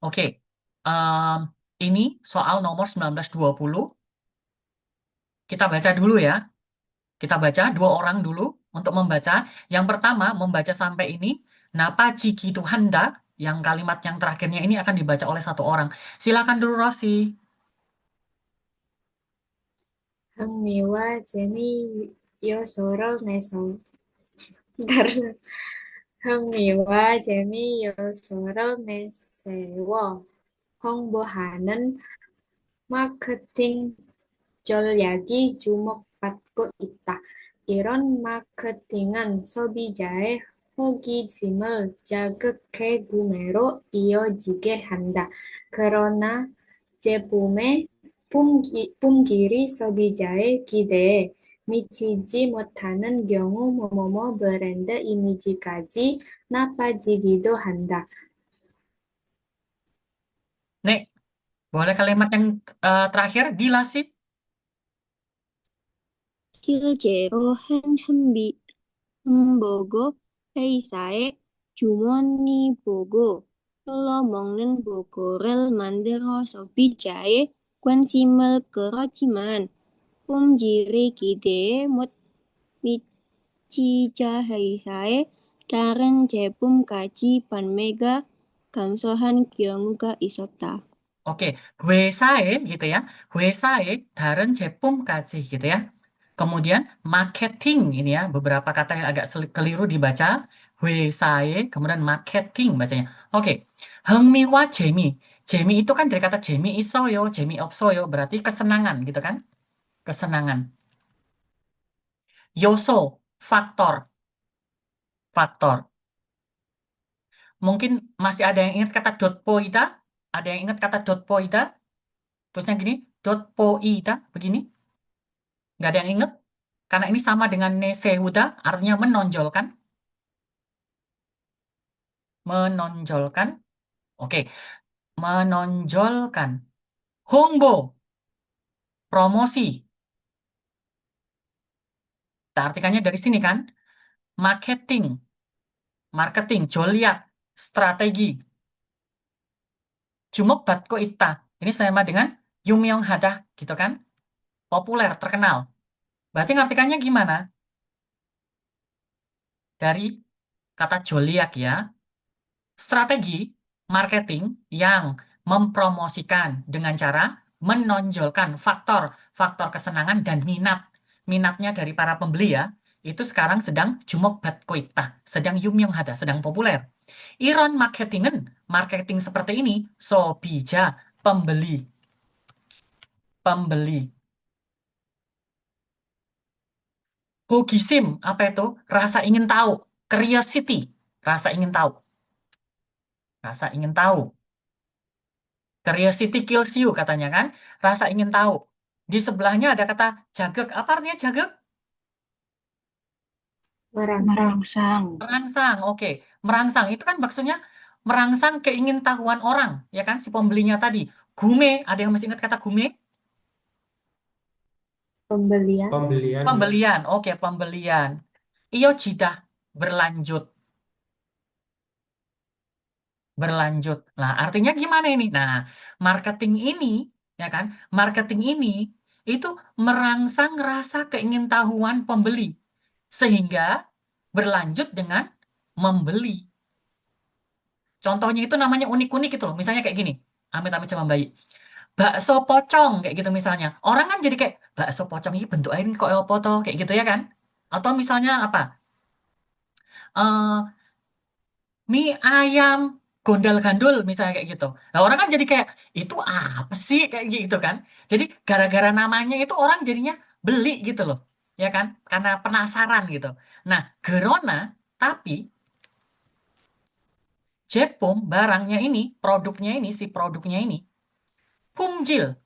Oke. Em, ini soal nomor 1920. Kita baca dulu ya. Kita baca dua orang dulu untuk membaca. Yang pertama membaca sampai ini. Napa jiki Tuhanda. Yang kalimat yang terakhirnya ini akan dibaca oleh satu orang. Silakan dulu Rosi. 흥미와 재미 요소를 내서 다른 흥미와 재미 요소를 내세워 홍보하는 마케팅 전략이 주목받고 있다. 이런 마케팅은 소비자의 호기심을 자극해 구매로 이어지게 한다. 그러나 제품의 품질이 소비자의 기대에 미치지 못하는 경우 뭐뭐뭐 브랜드 이미지까지 나빠지기도 한다. Nek, boleh kalimat yang terakhir dilasih. 실제로 한 햄버거 회사에 주머니 보고 흘러먹는 버거를 만들어 소비자의 관심을 끌었지만 품질의 기대에 못 미치자 회사의 다른 제품까지 판매가 감소한 경우가 있었다. Oke, 회사에 gitu ya. 회사에 다른 제품까지 gitu ya. Kemudian marketing ini ya, beberapa kata yang agak keliru dibaca. 회사에, kemudian marketing bacanya. Oke, 흥미와 재미. 재미 itu kan dari kata 재미 있어요, 재미 없어요, berarti kesenangan gitu kan? Kesenangan. 요소, faktor, faktor. Mungkin masih ada yang ingat kata dot poida? Ada yang ingat kata dot poida? Terusnya gini, dot poida, begini. Nggak ada yang ingat? Karena ini sama dengan neseuda, artinya menonjolkan. Menonjolkan. Oke, menonjolkan. Hongbo, promosi. Kita artikannya dari sini kan. Marketing, marketing, joliat, strategi. Jumok batko ita. Ini sama dengan Yumyong Hada, gitu kan. Populer, terkenal. Berarti ngartikannya gimana? Dari kata joliak ya. Strategi marketing yang mempromosikan dengan cara menonjolkan faktor kesenangan dan minat. Minatnya dari para pembeli ya, itu sekarang sedang jumok batkoita, sedang yumyong hada, sedang populer. Iron marketingen, marketing seperti ini, so bija, pembeli, pembeli. Hogisim, apa itu? Rasa ingin tahu, curiosity, rasa ingin tahu, rasa ingin tahu. Curiosity kills you katanya kan. Rasa ingin tahu. Di sebelahnya ada kata jagek. Apa artinya jagek? merangsang Merangsang. Merangsang. Oke. Merangsang itu kan maksudnya merangsang keingintahuan orang. Ya kan si pembelinya tadi. Gume. Ada yang masih ingat kata gume? pembelian Pembelian ya. Pembelian. Oke, pembelian. Iyo jidah. Berlanjut. Berlanjut. Nah, artinya gimana ini? Nah, marketing ini, ya kan? Marketing ini itu merangsang rasa keingintahuan pembeli sehingga berlanjut dengan membeli. Contohnya itu namanya unik-unik gitu loh. Misalnya kayak gini. Amit-amit sama bayi. Bakso pocong kayak gitu misalnya. Orang kan jadi kayak bakso pocong ini bentuknya ini kok apa toh kayak gitu ya kan? Atau misalnya apa? Eh mie ayam gondal-gandul misalnya kayak gitu. Nah, orang kan jadi kayak itu apa sih kayak gitu kan. Jadi gara-gara namanya itu orang jadinya beli gitu loh. Ya kan? Karena penasaran gitu. Nah, gerona tapi Jepum barangnya ini, produknya ini, si produknya ini pungjil,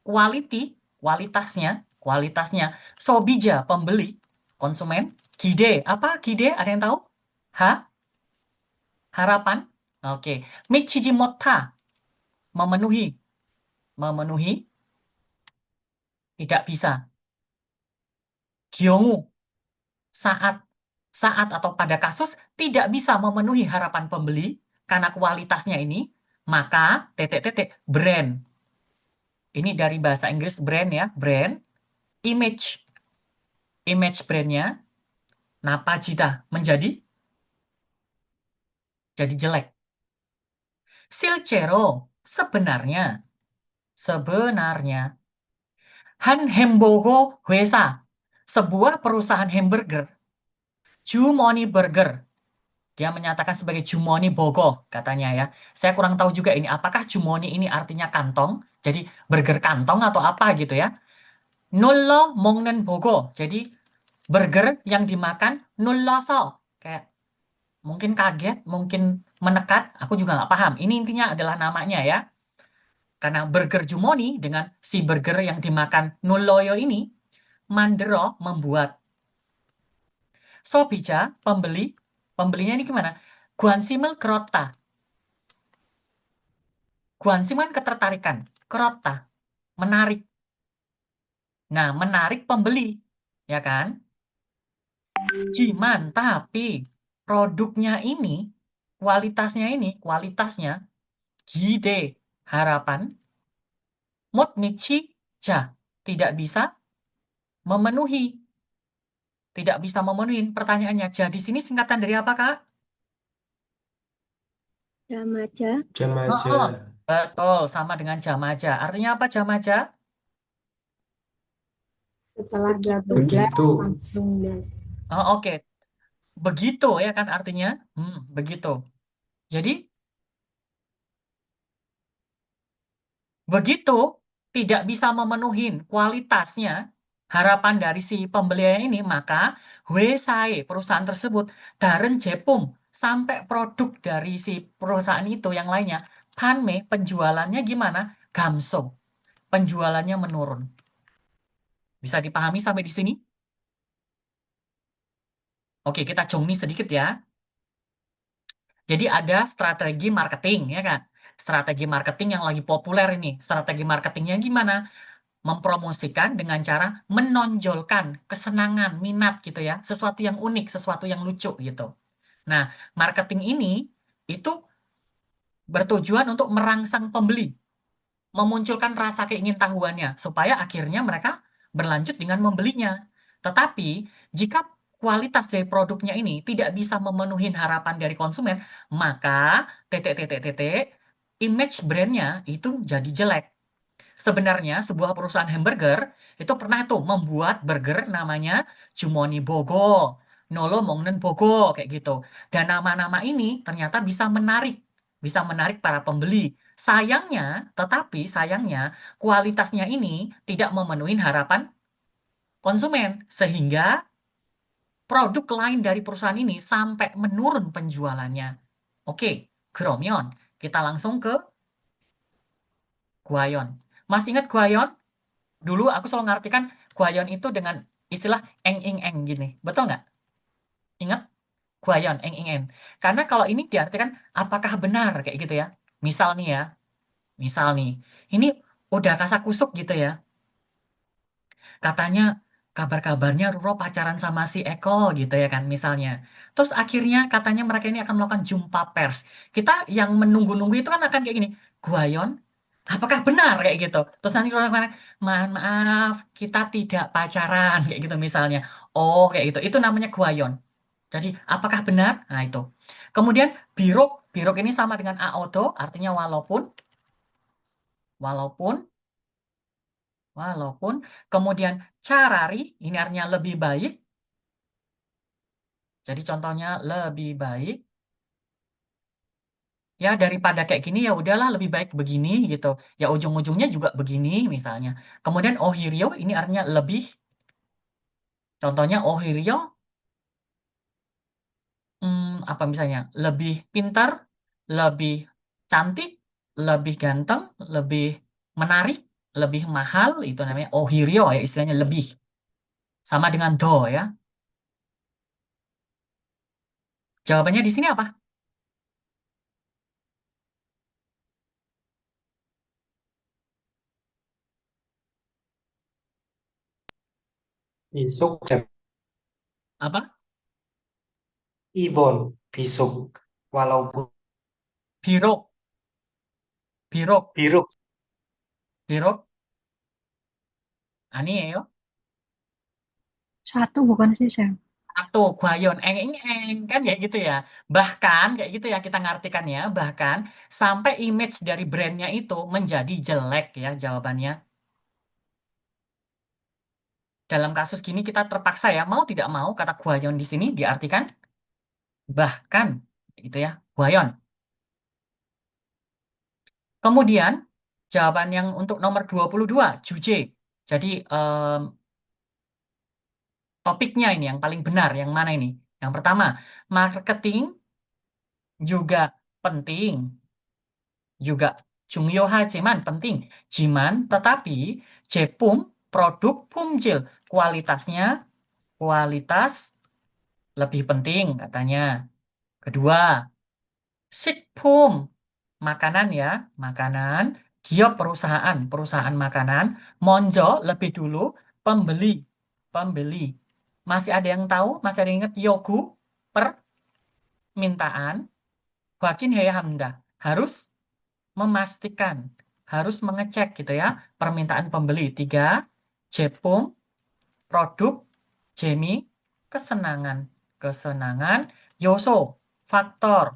quality, kualitasnya, kualitasnya sobija pembeli, konsumen, gide, apa gide? Ada yang tahu? Ha? Harapan? Oke. Michiji mota memenuhi, memenuhi, tidak bisa. Gyeongu, saat, saat atau pada kasus tidak bisa memenuhi harapan pembeli karena kualitasnya ini. maka titik-titik brand. Ini dari bahasa Inggris brand ya, brand, image. Image brandnya napajita menjadi jelek. Silcero sebenarnya Han Hembogo Huesa, sebuah perusahaan hamburger, Jumoni Burger. Dia menyatakan sebagai Jumoni Bogo, katanya ya. Saya kurang tahu juga ini, apakah Jumoni ini artinya kantong, jadi burger kantong atau apa gitu ya. Nullo Mongnen Bogo, jadi burger yang dimakan nulloso. Kayak mungkin kaget, mungkin menekat, aku juga nggak paham. Ini intinya adalah namanya ya. Karena burger Jumoni dengan si burger yang dimakan nulloyo ini, Mandero membuat Sobija, pembelinya ini gimana? Guansimel Krota. Guansiman ketertarikan, Krota, menarik. Nah, menarik pembeli, ya kan? Jiman, tapi produknya ini, kualitasnya, gide, harapan, Motmichi, ja, tidak bisa memenuhi. Tidak bisa memenuhi pertanyaannya. Ja, di sini singkatan dari apa, Kak? Jamaja, Oh, oh, Jamaja. betul, sama dengan jamaja. Artinya apa jamaja? Setelah bla bla bla Begitu. langsung bla. Oh, oke. Begitu ya kan artinya? Begitu. Jadi, begitu tidak bisa memenuhi kualitasnya, harapan dari si pembelian ini, maka Huesai, perusahaan tersebut, Daren Jepum, sampai produk dari si perusahaan itu yang lainnya, Panme, penjualannya gimana? Gamso, penjualannya menurun. Bisa dipahami sampai di sini? Oke, kita jongni sedikit ya. Jadi ada strategi marketing, ya kan? Strategi marketing yang lagi populer ini. Strategi marketingnya gimana? Mempromosikan dengan cara menonjolkan kesenangan, minat gitu ya. Sesuatu yang unik, sesuatu yang lucu gitu. Nah, marketing ini itu bertujuan untuk merangsang pembeli, memunculkan rasa keingintahuannya, supaya akhirnya mereka berlanjut dengan membelinya. Tetapi, jika kualitas dari produknya ini tidak bisa memenuhi harapan dari konsumen, maka titik-titik-titik image brandnya itu jadi jelek. Sebenarnya sebuah perusahaan hamburger itu pernah tuh membuat burger namanya Jumoni Bogo, Nolo Mongnen Bogo kayak gitu. Dan nama-nama ini ternyata bisa menarik para pembeli. Sayangnya, tetapi sayangnya kualitasnya ini tidak memenuhi harapan konsumen sehingga produk lain dari perusahaan ini sampai menurun penjualannya. Oke, Gromyon. Kita langsung ke Gwayon. Masih ingat Gwayon? Dulu aku selalu mengartikan guayon itu dengan istilah eng ing eng gini. Betul nggak? Ingat? Guayon, eng ing eng. Karena kalau ini diartikan apakah benar kayak gitu ya. Misal nih ya, misal nih. Ini udah kasak-kusuk gitu ya. Katanya kabar-kabarnya Roro pacaran sama si Eko gitu ya kan misalnya. Terus akhirnya katanya mereka ini akan melakukan jumpa pers. Kita yang menunggu-nunggu itu kan akan kayak gini. Guayon, apakah benar kayak gitu? Terus nanti Roro kemarin, mohon maaf, kita tidak pacaran kayak gitu misalnya. Oh kayak gitu. Itu namanya guayon. Jadi apakah benar? Nah itu. Kemudian birok, birok ini sama dengan aodo, artinya walaupun, walaupun, walaupun. Kemudian carari, ini artinya lebih baik. Jadi contohnya lebih baik. Ya daripada kayak gini ya udahlah lebih baik begini gitu. Ya ujung-ujungnya juga begini misalnya. Kemudian Ohirio ini artinya lebih. Contohnya Ohirio apa misalnya? Lebih pintar, lebih cantik, lebih ganteng, lebih menarik, lebih mahal itu namanya Ohirio ya istilahnya lebih. Sama dengan do ya. Jawabannya di sini apa? Besok jam Apa? Ibon besok walaupun Biro. Biruk, Biruk. biruk. Ani yo. Satu bukan sih, Sam? Satu, guayon, eng, kan kayak gitu ya. Bahkan kayak gitu ya kita ngartikannya. Bahkan sampai image dari brandnya itu menjadi jelek ya jawabannya. Dalam kasus gini kita terpaksa ya mau tidak mau kata guayon di sini diartikan bahkan gitu ya. Guayon. Kemudian jawaban yang untuk nomor 22, juje. Jadi topiknya ini yang paling benar yang mana ini? Yang pertama, marketing juga penting. Juga 중요 하지만 penting. Jiman tetapi 제품 produk pumjil kualitas lebih penting katanya. Kedua, 식품 makanan ya, makanan. Giop perusahaan makanan. Monjo lebih dulu pembeli. Masih ada yang tahu? Masih ada yang ingat yogu permintaan. Wakin heya hamda harus memastikan, harus mengecek gitu ya, permintaan pembeli. Tiga, Jepum, produk, Jemi, kesenangan, Yoso, faktor,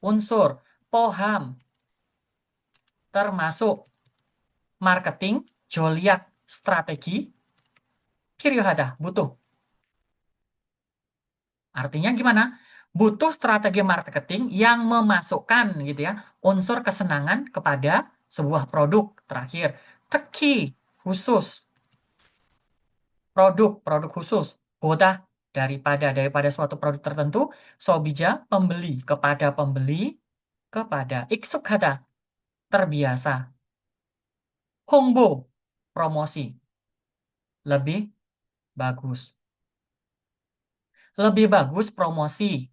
unsur, Poham, termasuk marketing, Joliak, strategi, Kiryohada, butuh. Artinya gimana? Butuh strategi marketing yang memasukkan gitu ya unsur kesenangan kepada sebuah produk. Terakhir, teki khusus, produk khusus, bodah daripada suatu produk tertentu, sobija kepada iksukada terbiasa, hongbo promosi lebih bagus, promosi.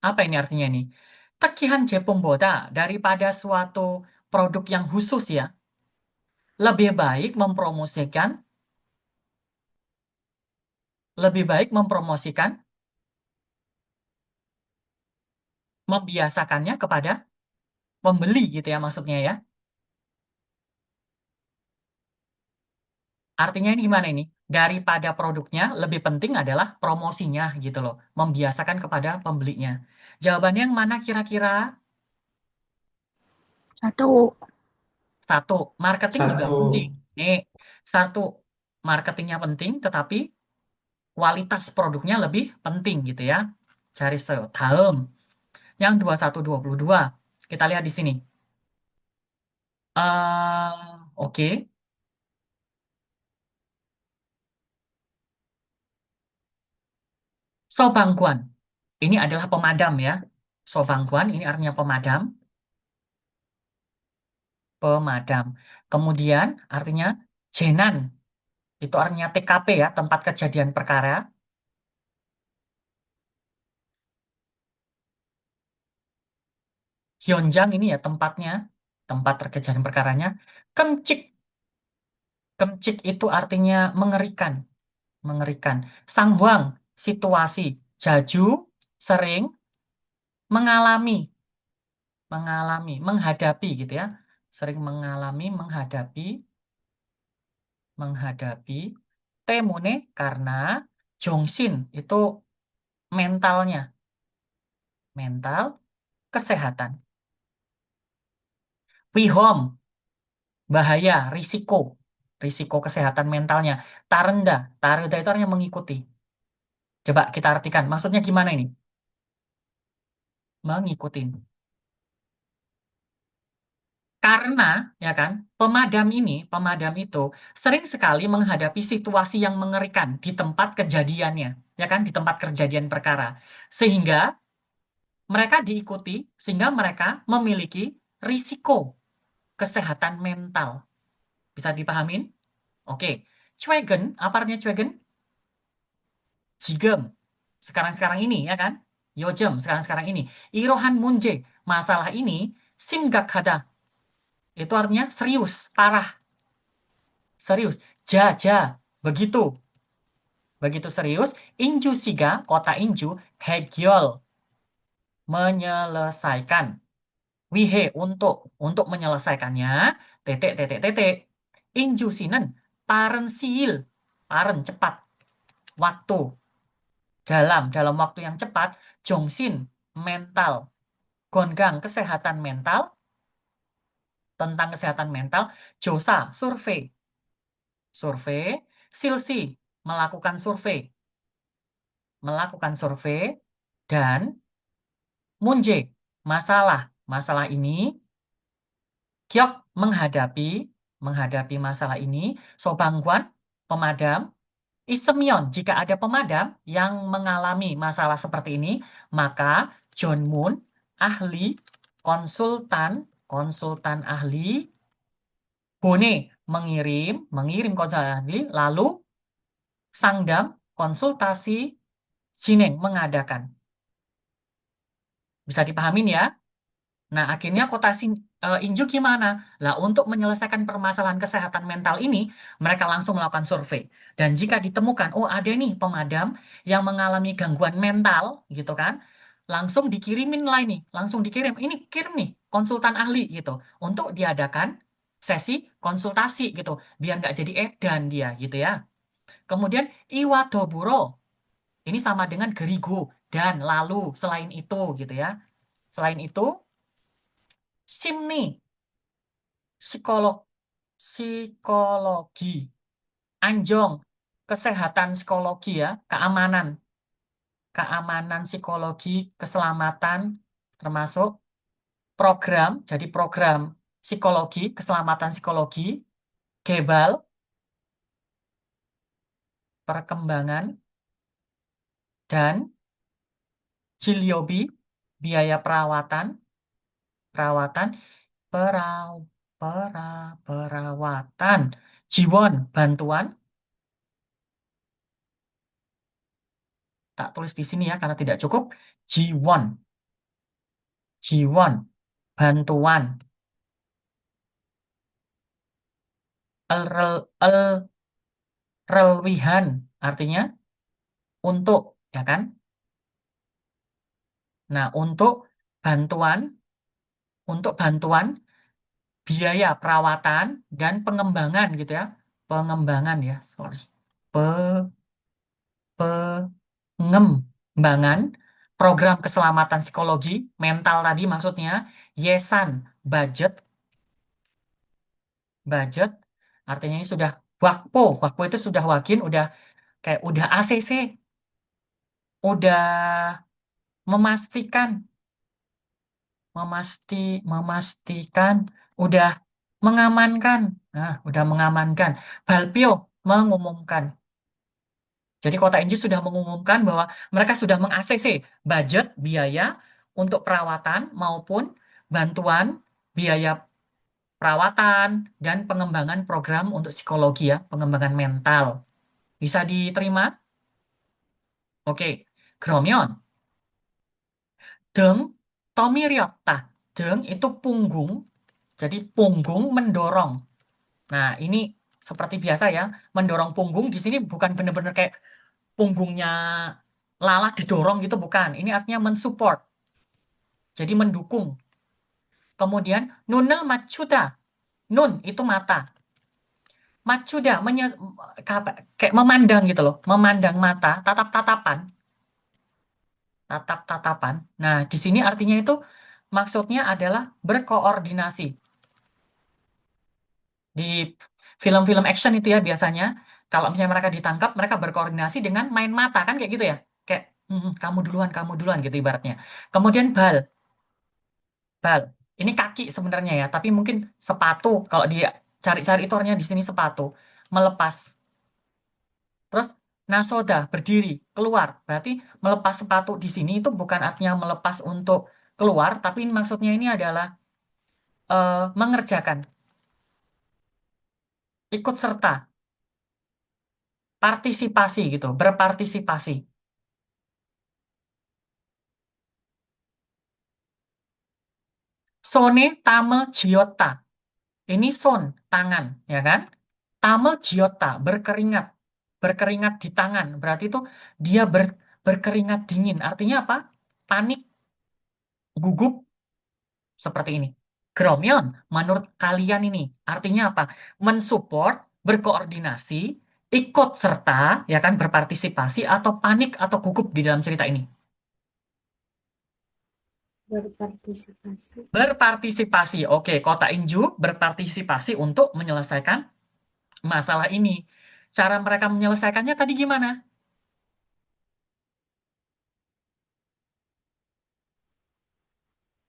Apa ini artinya nih? Tekihan Jepang boda daripada suatu produk yang khusus ya, lebih baik membiasakannya kepada pembeli gitu ya maksudnya ya. Artinya ini gimana ini? Daripada produknya lebih penting adalah promosinya gitu loh, membiasakan kepada pembelinya. Jawabannya yang mana kira-kira? Satu. Satu, marketing juga Satu. penting. Nih, satu, marketingnya penting, tetapi kualitas produknya lebih penting gitu ya. Cari dalam. Yang 2122. Kita lihat di sini. Oke. Sobangguan. Ini adalah pemadam ya. Sobangguan ini artinya pemadam. Pemadam. Kemudian artinya jenan. Itu artinya TKP ya, tempat kejadian perkara. Hyonjang ini ya tempatnya, tempat kejadian perkaranya. Kemcik. Kemcik itu artinya mengerikan. Sanghuang, situasi. Jaju, sering, menghadapi gitu ya. Sering menghadapi. Temune karena jongsin itu mental, kesehatan. Wihom, bahaya, risiko kesehatan mentalnya. Tarenda itu artinya mengikuti. Coba kita artikan, maksudnya gimana ini? Mengikuti. Karena, ya kan, pemadam itu sering sekali menghadapi situasi yang mengerikan di tempat kejadiannya, ya kan, di tempat kejadian perkara. Sehingga mereka diikuti, sehingga mereka memiliki risiko kesehatan mental. Bisa dipahamin? Oke. Cuegen, apa artinya cuegen? Jigem. Sekarang-sekarang ini, ya kan? Yojem, sekarang-sekarang ini. Irohan munje, masalah ini, simgakhada. Itu artinya serius, parah. Serius. Jaja, begitu. Begitu serius. Inju siga, kota Inju, hegyol. Menyelesaikan. Wihe untuk menyelesaikannya titik titik titik. Injusinen paren siil. Paren cepat. Waktu dalam waktu yang cepat. Jongsin mental. Gongang kesehatan mental. Tentang kesehatan mental. Josa survei. Survei. Silsi melakukan survei. Melakukan survei. Dan Munje masalah. Masalah ini Kyok menghadapi masalah ini. Sobangguan pemadam. Isemion jika ada pemadam yang mengalami masalah seperti ini, maka John Moon ahli konsultan ahli Bone mengirim konsultan ahli, lalu Sangdam konsultasi Jineng mengadakan. Bisa dipahamin ya? Nah, akhirnya kota Inju gimana? Lah, untuk menyelesaikan permasalahan kesehatan mental ini, mereka langsung melakukan survei. Dan jika ditemukan, oh ada nih pemadam yang mengalami gangguan mental, gitu kan, langsung dikirimin lah ini, langsung dikirim. Ini kirim nih, konsultan ahli gitu, untuk diadakan sesi konsultasi gitu, biar nggak jadi edan dia gitu ya. Kemudian Iwadoburo, ini sama dengan Gerigo dan lalu selain itu gitu ya. Selain itu, Simni psikologi, Anjong kesehatan psikologi ya, keamanan psikologi, keselamatan termasuk program, jadi program psikologi, keselamatan psikologi, Gebal perkembangan dan Ciliobi biaya perawatan peraw, perawatan Jiwon bantuan. Tak tulis di sini ya karena tidak cukup. Jiwon, Jiwon, bantuan. Relwihan artinya untuk, ya kan? Nah, bantuan, untuk bantuan biaya perawatan dan pengembangan gitu ya. Pengembangan ya, sorry. Pengembangan program keselamatan psikologi mental tadi maksudnya Yesan budget artinya ini sudah wakpo itu sudah wakin udah kayak udah ACC udah memastikan memasti memastikan udah mengamankan udah mengamankan Balpio mengumumkan. Jadi Kota Inju sudah mengumumkan bahwa mereka sudah meng-ACC budget biaya untuk perawatan maupun bantuan biaya perawatan dan pengembangan program untuk psikologi ya, pengembangan mental. Bisa diterima? Oke. 그러면 등 tomiryotta. Deng itu punggung. Jadi punggung mendorong. Nah, ini seperti biasa ya, mendorong punggung di sini bukan benar-benar kayak punggungnya lalat didorong gitu bukan. Ini artinya mensupport. Jadi mendukung. Kemudian nunel macuda. Nun itu mata. Macuda kayak memandang gitu loh. Memandang mata, tatap-tatapan. Tatap-tatapan. Nah, di sini artinya itu maksudnya adalah berkoordinasi. Di film-film action itu ya biasanya kalau misalnya mereka ditangkap, mereka berkoordinasi dengan main mata kan kayak gitu ya. Kayak kamu duluan gitu ibaratnya. Kemudian bal. Ini kaki sebenarnya ya, tapi mungkin sepatu kalau dia cari-cari itu artinya di sini sepatu. Melepas. Terus nasoda berdiri, keluar. Berarti melepas sepatu di sini itu bukan artinya melepas untuk keluar, tapi maksudnya ini adalah mengerjakan, ikut serta, partisipasi gitu, berpartisipasi. Sone tame jiota. Ini son, tangan, ya kan? Tame jiota, berkeringat. Berkeringat di tangan. Berarti itu dia berkeringat dingin. Artinya apa? Panik, gugup, seperti ini. Gromyon, menurut kalian ini artinya apa? Mensupport, berkoordinasi, ikut serta, ya kan, berpartisipasi atau panik atau gugup di dalam cerita ini. Berpartisipasi. Berpartisipasi. Oke, Kota Inju berpartisipasi untuk menyelesaikan masalah ini. Cara mereka menyelesaikannya tadi gimana?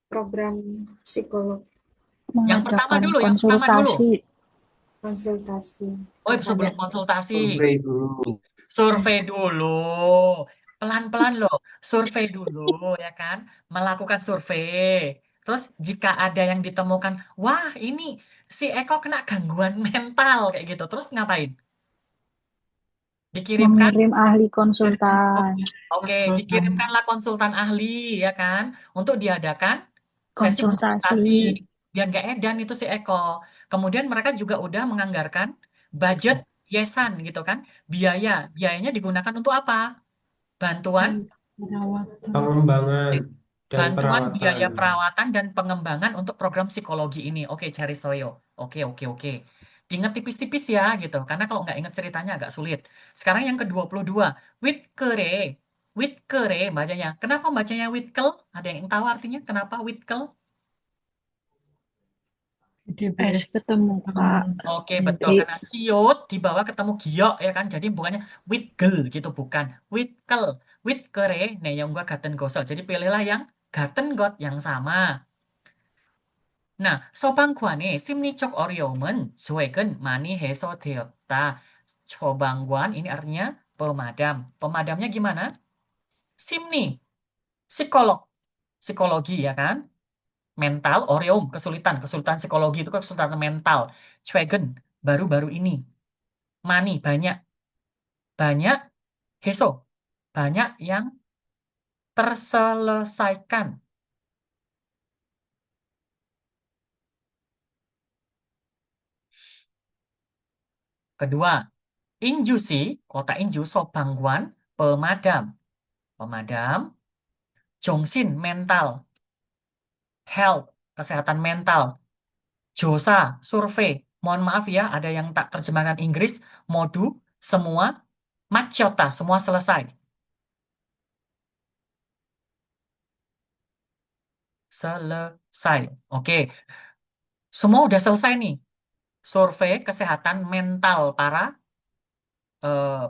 Program psikolog Yang pertama Mengadakan dulu, yang pertama dulu. konsultasi. konsultasi Oh, kepada sebelum konsultasi. Survei dulu. Survei dulu. Pelan-pelan loh. Survei dulu, ya kan? Melakukan survei. Terus jika ada yang ditemukan, wah ini si Eko kena gangguan mental kayak gitu. Terus ngapain? Dikirimkan? Mengirim ahli konsultan. Oke, dikirimkanlah konsultan ahli, ya kan? Untuk diadakan sesi konsultasi. Konsultasi. Biar nggak edan itu si Eko. Kemudian mereka juga udah menganggarkan budget yesan gitu kan. Biayanya digunakan untuk apa? Bantuan, Pengembangan dan bantuan biaya perawatan. perawatan dan pengembangan untuk program psikologi ini. Oke, cari Soyo. Oke, oke, oke. Diingat tipis-tipis ya gitu. Karena kalau nggak ingat ceritanya agak sulit. Sekarang yang ke-22. Witkere. Witkere bacanya. Kenapa bacanya Witkel? Ada yang tahu artinya kenapa Witkel? Es ketemu Kak. Oke, betul. Jadi Karena siot di bawah ketemu giok ya kan. Jadi bukannya Witgel gitu, bukan. Witkel. Witkere. Nah, yang gua gaten gosel. Jadi pilihlah yang gaten got yang sama. Nah, 소방관이 심리적 어려움은 최근 많이 해소되었다. 소방관 ini artinya pemadam. Pemadamnya gimana? Simni, psikolog, psikologi ya kan? Mental, oreum, kesulitan, kesulitan psikologi itu kesulitan mental. 최근, baru-baru ini. Mani, banyak, banyak, heso, banyak yang terselesaikan. Kedua, Injusi, kota Inju, Sobangguan, pemadam. Pemadam, Jongsin, mental. Health, kesehatan mental. Josa, survei. Mohon maaf ya, ada yang tak terjemahkan Inggris. Modu, semua. Maciota, semua selesai. Selesai. Oke, semua udah selesai nih. Survei kesehatan mental para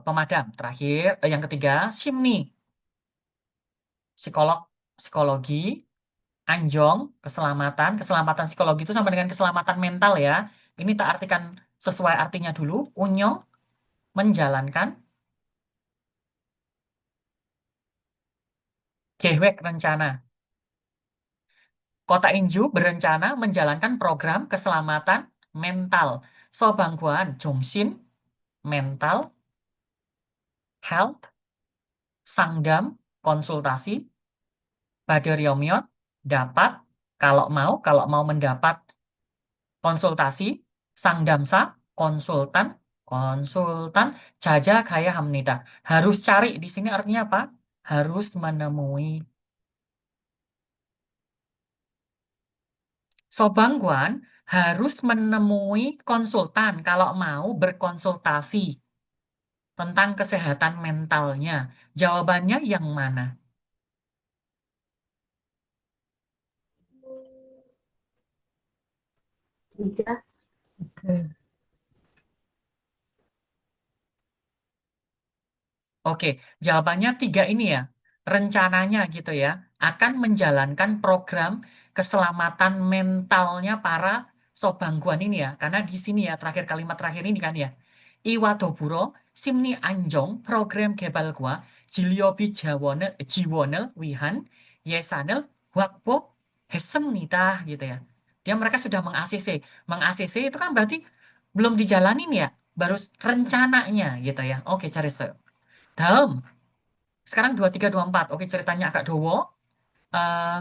pemadam. Terakhir, yang ketiga, Simni, psikolog, psikologi. Anjong, keselamatan. Keselamatan psikologi itu sama dengan keselamatan mental ya. Ini tak artikan sesuai artinya dulu. Unyong, menjalankan. Gewek, rencana. Kota Inju berencana menjalankan program keselamatan mental. Sobangguan, Jongsin, mental, health, Sangdam, konsultasi, Baderyomyon, dapat, kalau mau mendapat konsultasi, Sangdamsa, konsultan, konsultan, Jaja Kaya Hamnida. Harus cari di sini artinya apa? Harus menemui. Sobangguan harus menemui konsultan kalau mau berkonsultasi tentang kesehatan mentalnya. Jawabannya yang mana? tiga. Oke, jawabannya tiga ini ya. Rencananya gitu ya, akan menjalankan program keselamatan mentalnya para sobangguan ini ya. Karena di sini ya, terakhir kalimat terakhir ini kan ya. Iwadoburo, Simni Anjong, program 개발과 진료비 지원을 위한 예산을 확보했습니다 gitu ya. Dia mereka sudah meng-ACC. Meng-ACC itu kan berarti belum dijalanin ya, baru rencananya gitu ya. Oke, cari dalam. Sekarang 2324. Oke, ceritanya agak dowo. Eh,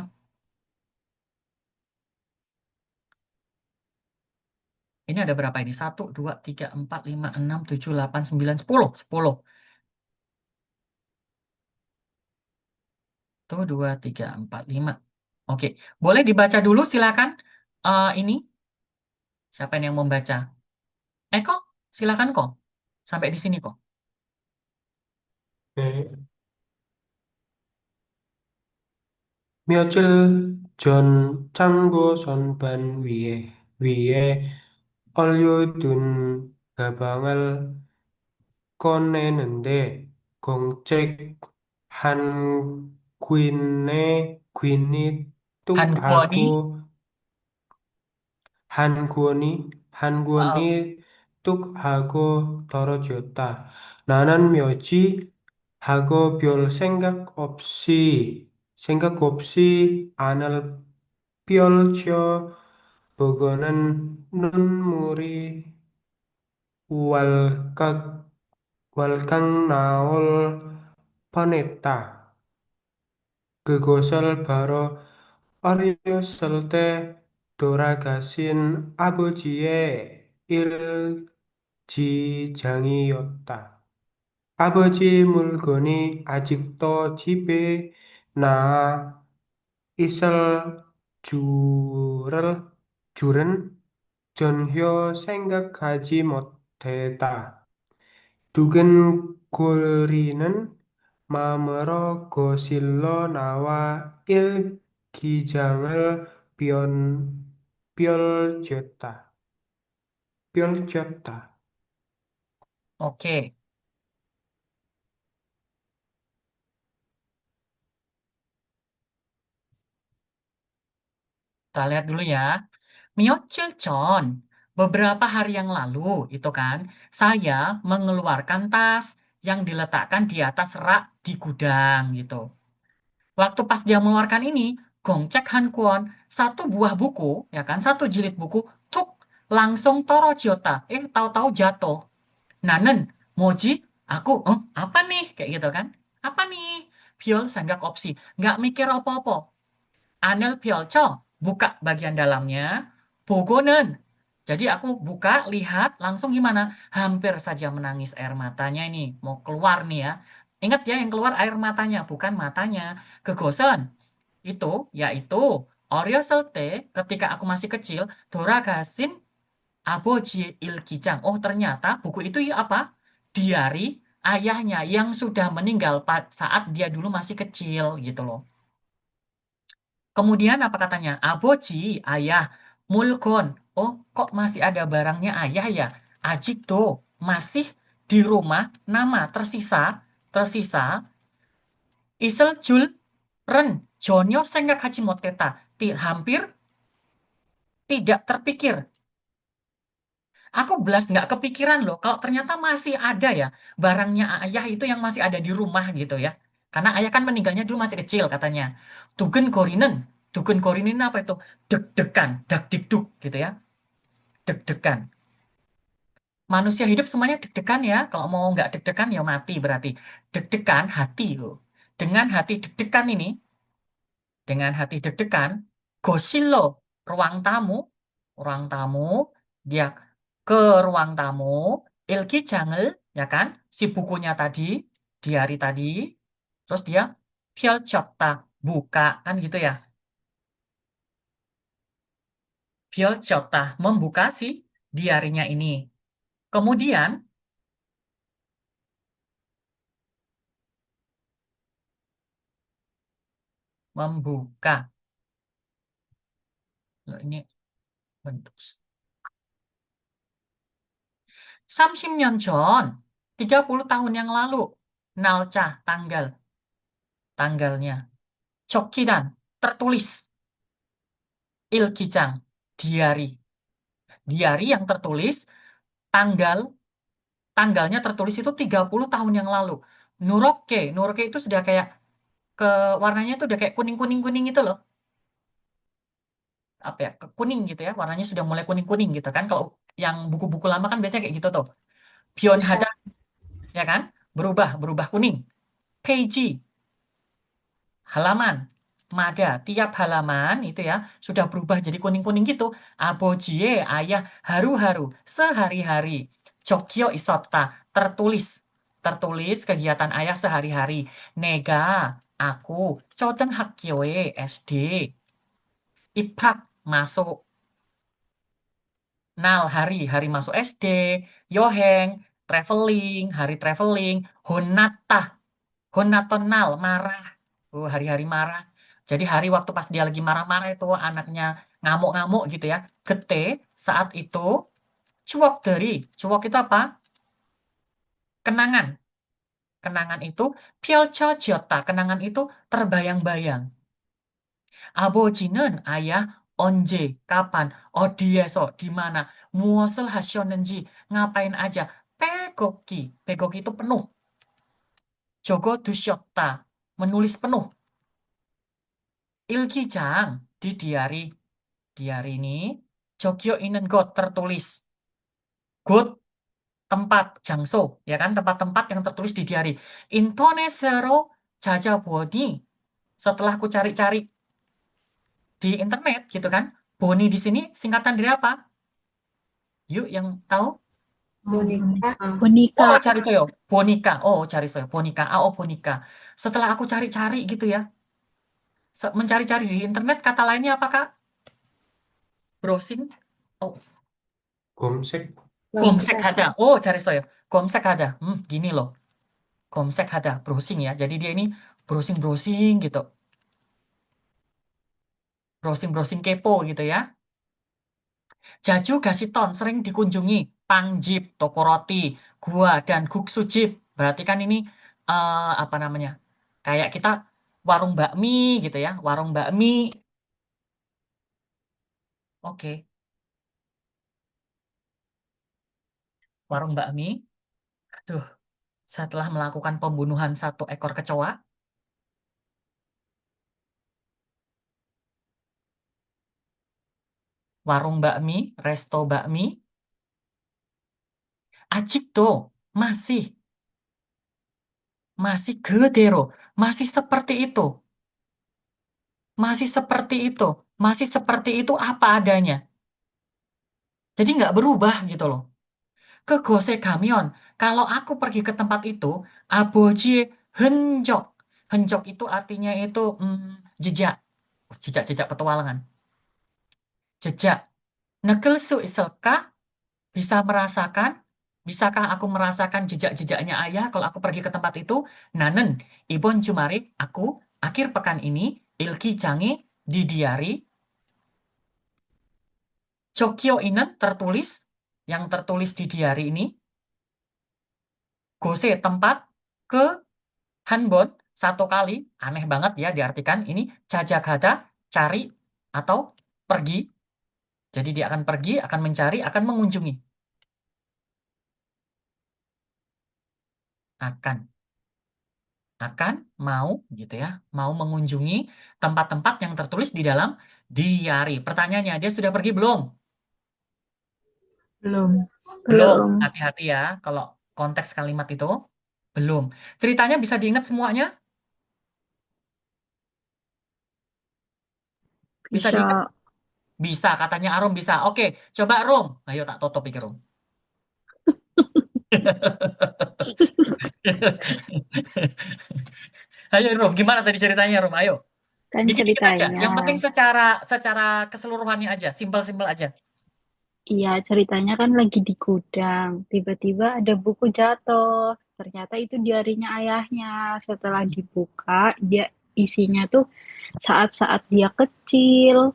ini ada berapa ini? 1, 2, 3, 4, 5, 6, 7, 8, 9, 10. 10. 1, 2, 3, 4, 5. Oke, boleh dibaca dulu silakan. Ini siapa yang mau membaca? Kok, silakan kok. Sampai di sini kok. 네, 며칠 전 창고 선반 위에 얼려둔 가방을 꺼내는데 공책 한 퀸이 뚝 Hanguoni, 하고 한 권이 뚝 하고 떨어졌다. 나는 뭐지? 하고 별 생각 없이 안을 펼쳐 보고는 눈물이 왈칵 왈칵 나올 뻔했다. 그곳을 바로 어렸을 때 돌아가신 아버지의 일지장이었다. 아버지 물건이 아직도 집에 나 있을 줄을, 줄은 전혀 생각하지 못했다. 두근거리는 마음으로 거실로 나와 일기장을 펼쳤다. 펼쳤다. oke. Kita lihat dulu ya. Myeochil Chon, beberapa hari yang lalu, itu kan, saya mengeluarkan tas yang diletakkan di atas rak di gudang gitu. Waktu pas dia mengeluarkan ini, Gongcek Han Kwon, satu buah buku, ya kan, satu jilid buku, tuk, langsung Toro Jota. Tahu-tahu jatuh. Nanen, Moji, aku, apa nih? Kayak gitu kan. Apa nih? Piol sanggak opsi. Nggak mikir apa-apa. Anel Piolco, buka bagian dalamnya. Bogonen. Jadi aku buka, lihat, langsung gimana? Hampir saja menangis air matanya ini. Mau keluar nih ya. Ingat ya, yang keluar air matanya, bukan matanya. Kegosen. Itu, yaitu, Oreo Selte ketika aku masih kecil, Doragasin Aboji Ilkijang. Oh, ternyata buku itu ya apa? Diari ayahnya yang sudah meninggal saat dia dulu masih kecil gitu loh. Kemudian apa katanya? Aboji, ayah. Mulgon. Oh, kok masih ada barangnya ayah ya? Ajikdo, masih di rumah. Nama tersisa. Isel Jul, Ren, Jonyo Senggak Haji Moteta. Hampir tidak terpikir. Aku belas nggak kepikiran loh, kalau ternyata masih ada ya barangnya ayah itu yang masih ada di rumah gitu ya. Karena ayah kan meninggalnya dulu masih kecil katanya. Tugen Korinen. Tugen Korinen apa itu? Deg-degan, dak-dikduk gitu ya. Deg-degan. Manusia hidup semuanya deg-degan ya. Kalau mau nggak deg-degan ya mati berarti. Deg-degan hati loh. Dengan hati deg-degan ini, dengan hati deg-degan, Gosilo, ruang tamu, dia ke ruang tamu, Ilki Jangel, ya kan, si bukunya tadi, diari tadi, terus dia Pyeolchokta, buka, kan gitu ya. Pyeolchokta, membuka si diarinya ini. Kemudian, membuka. Loh, ini bentuk. Samsimnyeon Jon, 30 tahun yang lalu. Nalca, tanggalnya. Chokidan, tertulis. Ilkijang, diari. Diari yang tertulis, tanggal, tanggalnya tertulis itu 30 tahun yang lalu. Nuroke itu sudah kayak, ke warnanya itu udah kayak kuning-kuning-kuning itu loh. Apa ya, kuning gitu ya, warnanya sudah mulai kuning-kuning gitu kan. Kalau yang buku-buku lama kan biasanya kayak gitu tuh. Byon Bisa. Hada, ya kan, berubah kuning. Peiji, halaman. Mada, tiap halaman itu ya sudah berubah jadi kuning-kuning gitu. Abojie, ayah, haru-haru, sehari-hari. Jokyo Isota, tertulis. Tertulis kegiatan ayah sehari-hari. Nega, aku, Chodeng Hakkyoe, SD. Ipak, masuk. Nal, hari masuk SD. Yoheng, traveling, hari traveling. Honatah, honatonal, marah. Hari-hari marah. Jadi hari waktu pas dia lagi marah-marah itu anaknya ngamuk-ngamuk gitu ya. Gete, saat itu. Cuok dari, cuok itu apa? Kenangan. Kenangan itu 펼쳐지었다. Kenangan itu terbayang-bayang. 아버지는 ayah 언제, kapan, 어디에서, di mana, 무엇을 하셨는지, ngapain aja. 빼곡히, 빼곡히 itu penuh. 적어두셨다, menulis penuh. 일기장, di diary. Diary ini, 적혀 있는 것, tertulis. 곳, tempat, 장소, ya kan, tempat-tempat yang tertulis di diary. 인터넷으로 찾아보니, setelah aku cari-cari di internet gitu kan, Boni di sini singkatan dari apa? Yuk yang tahu? boneka, Boneka. Oh, cari saya. Bonika. Oh, cari saya. Bonika. Ah, oh, Bonika. Setelah aku cari-cari gitu ya. Mencari-cari di internet kata lainnya apa, Kak? Browsing. Oh, Gomsek. gomsek bangsat, ada. Oh, cari saya. Gomsek ada. Gini loh. Gomsek ada. Browsing ya. Jadi dia ini browsing-browsing gitu. Browsing-browsing kepo gitu ya. Jaju Gasiton sering dikunjungi. Pangjip, toko roti, gua, dan Guksujip. Berarti kan ini apa namanya? Kayak kita warung bakmi gitu ya. Warung bakmi. Oke, warung bakmi. Aduh, setelah melakukan pembunuhan satu ekor kecoa, warung bakmi, resto bakmi, 아직도 masih 그대로, masih seperti itu, masih seperti itu, masih seperti itu apa adanya. Jadi nggak berubah gitu loh. Ke Gose Gamion, kalau aku pergi ke tempat itu, aboji henjok. Henjok itu artinya itu jejak, jejak-jejak petualangan. Jejak. Nekel su iselka, bisa merasakan, bisakah aku merasakan jejak-jejaknya ayah kalau aku pergi ke tempat itu? Nanen, Ibon Jumari, aku, akhir pekan ini, Ilki Jangi, di diari, Chokyo Inen, tertulis, yang tertulis di diari ini, Gose, tempat, ke Hanbon, satu kali, aneh banget ya diartikan, ini Jajagada, cari, atau pergi, jadi dia akan pergi, akan mencari, akan mengunjungi. Akan mau gitu ya, mau mengunjungi tempat-tempat yang tertulis di dalam diary. Pertanyaannya, dia sudah pergi belum? Belum. Belum. Belum. Hati-hati ya kalau konteks kalimat itu. Belum. Ceritanya bisa diingat semuanya? Bisa Bisa. diingat? Bisa, katanya Arum bisa. Oke, coba Rum. Ayo tak tutup pikir Rum. Ayo Rum, gimana tadi ceritanya Rum? Ayo. Kan Dikit-dikit aja. ceritanya. Yang penting secara secara keseluruhannya aja, simpel-simpel aja. Iya, ceritanya kan lagi di gudang. Tiba-tiba ada buku jatuh. Ternyata itu diarinya ayahnya. Setelah dibuka, dia isinya tuh saat-saat dia kecil,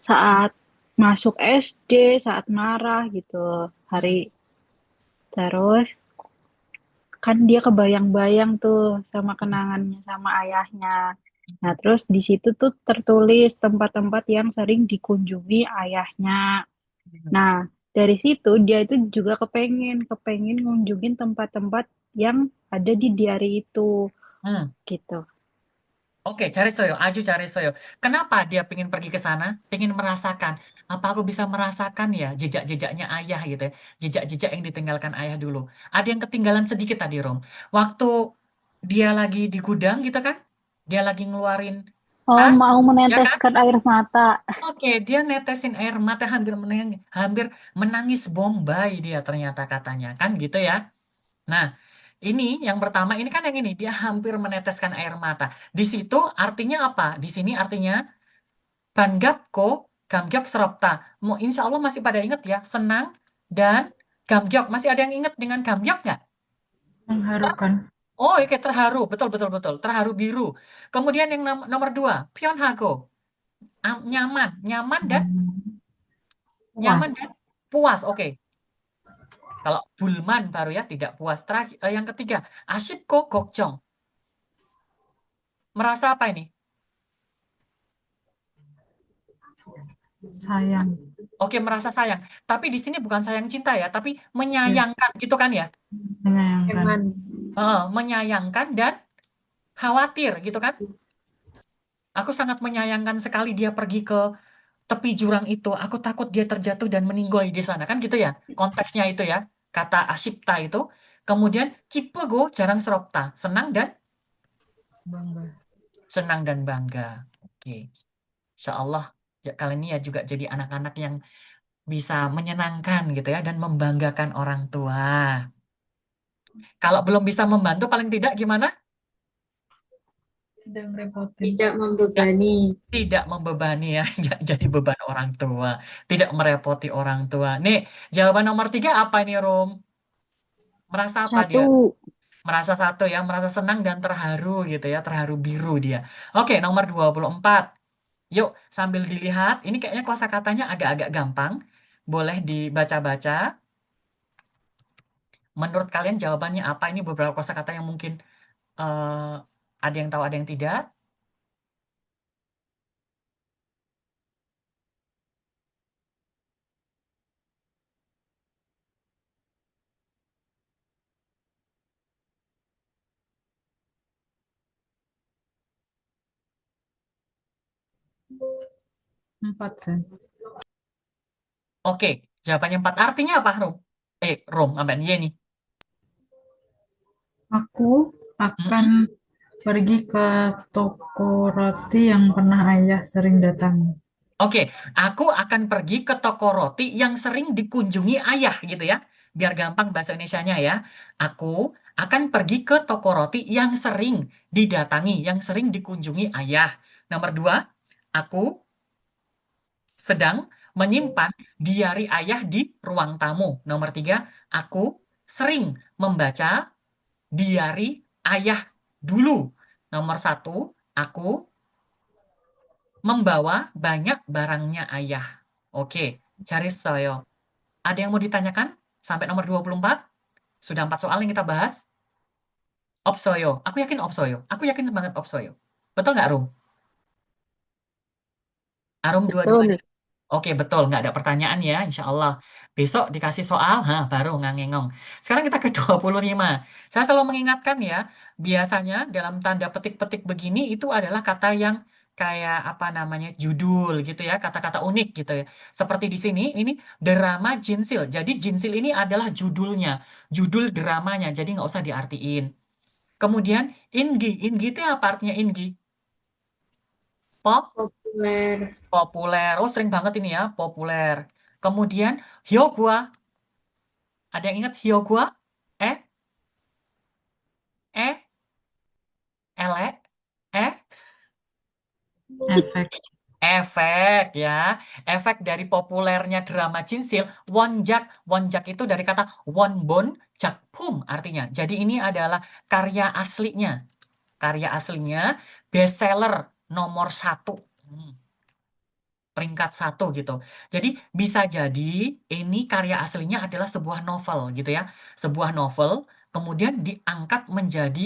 saat masuk SD, saat marah gitu. Terus kan dia kebayang-bayang tuh sama kenangannya sama ayahnya. Nah, terus di situ tuh tertulis tempat-tempat yang sering dikunjungi ayahnya. Nah, dari situ dia itu juga kepengen ngunjungin tempat-tempat yang ada di diary itu, Hmm. gitu. Oke, cari soyo, aju cari soyo. Kenapa dia pengen pergi ke sana? Pengen merasakan. Apa aku bisa merasakan ya jejak-jejaknya ayah gitu ya. Jejak-jejak yang ditinggalkan ayah dulu. Ada yang ketinggalan sedikit tadi, Rom. Waktu dia lagi di gudang gitu kan. Dia lagi ngeluarin Oh, tas, mau ya kan? meneteskan air mata. Oke, dia netesin air mata hampir menangis bombay dia ternyata katanya. Kan gitu ya. Nah, ini yang pertama, ini kan yang ini, dia hampir meneteskan air mata. Di situ artinya apa? Di sini artinya Banggapko, gamgyok seropta. Mau insya Allah masih pada ingat ya, senang dan gamgyok. Masih ada yang ingat dengan gamgyok nggak? Mengharukan. Oh, oke, terharu. Betul, betul, betul. Terharu biru. Kemudian yang nomor dua, pyeonhago. Nyaman. Nyaman Puas. dan puas. Oke. Kalau bulman baru ya, tidak puas. Terakhir, yang ketiga, asyipko gokjong. Merasa apa ini? Sayang. Oke, merasa sayang. Tapi di sini bukan sayang cinta ya, tapi Ya, menyayangkan gitu kan ya. menyayangkan. Eman. Menyayangkan dan khawatir gitu kan. Aku sangat menyayangkan sekali dia pergi ke tepi jurang itu. Aku takut dia terjatuh dan meninggoy di sana kan gitu ya. Konteksnya itu ya. Kata Asyipta itu. Kemudian kipego jarang seropta. Bangga. Senang dan bangga. Oke. Insya Allah kalian ini ya juga jadi anak-anak yang bisa menyenangkan gitu ya dan membanggakan orang tua. Kalau belum bisa membantu paling tidak gimana? Tidak merepotin. Tidak Ya, membebani. tidak membebani ya, nggak jadi beban orang tua, tidak merepoti orang tua. Nih, jawaban nomor tiga apa ini, Rom? Merasa apa dia? 1. Merasa satu ya, merasa senang dan terharu gitu ya, terharu biru dia. Oke, nomor 24. Yuk, sambil dilihat, ini kayaknya kosakatanya agak-agak gampang. Boleh dibaca-baca. Menurut kalian jawabannya apa? Ini beberapa kosakata yang mungkin eh, ada yang tahu, ada yang tidak. 4, Sen. Oke, jawabannya empat. Artinya apa, Rom? Rom, apa ini nih? Aku akan Mm-mm. pergi ke toko roti yang pernah ayah sering datangi. Oke, aku akan pergi ke toko roti yang sering dikunjungi ayah gitu ya. Biar gampang bahasa Indonesianya ya. Aku akan pergi ke toko roti yang sering didatangi, yang sering dikunjungi ayah. Nomor dua, aku sedang menyimpan diari ayah di ruang tamu. Nomor tiga, aku sering membaca diari ayah dulu. Nomor satu, aku membawa banyak barangnya ayah. Oke, cari saya. Ada yang mau ditanyakan? Sampai nomor 24? Sudah 4 soal yang kita bahas. Opsoyo. Aku yakin Opsoyo. Aku yakin banget Opsoyo. Betul nggak, Rum? Arum dua-duanya. Betul. Oke, betul. Nggak ada pertanyaan ya, insya Allah. Besok dikasih soal, baru ngangengong. Sekarang kita ke 25. Saya selalu mengingatkan ya, biasanya dalam tanda petik-petik begini itu adalah kata yang kayak apa namanya, judul gitu ya, kata-kata unik gitu ya. Seperti di sini, ini drama Jinsil. Jadi Jinsil ini adalah judulnya, judul dramanya, jadi nggak usah diartiin. Kemudian Ingi, Ingi itu apa artinya Ingi? Pop, Populer. populer. Oh, sering banget ini ya, populer. Kemudian Hyogwa. Ada yang ingat Hyogwa? Eh, eh, elek, eh, Efek. efek ya. Efek dari populernya drama Jinsil, Wonjak. Wonjak itu dari kata Wonbon Jakpum artinya. Jadi ini adalah karya aslinya. Karya aslinya bestseller nomor satu. Hmm. Peringkat satu gitu. Jadi bisa jadi ini karya aslinya adalah sebuah novel gitu ya. Sebuah novel kemudian diangkat menjadi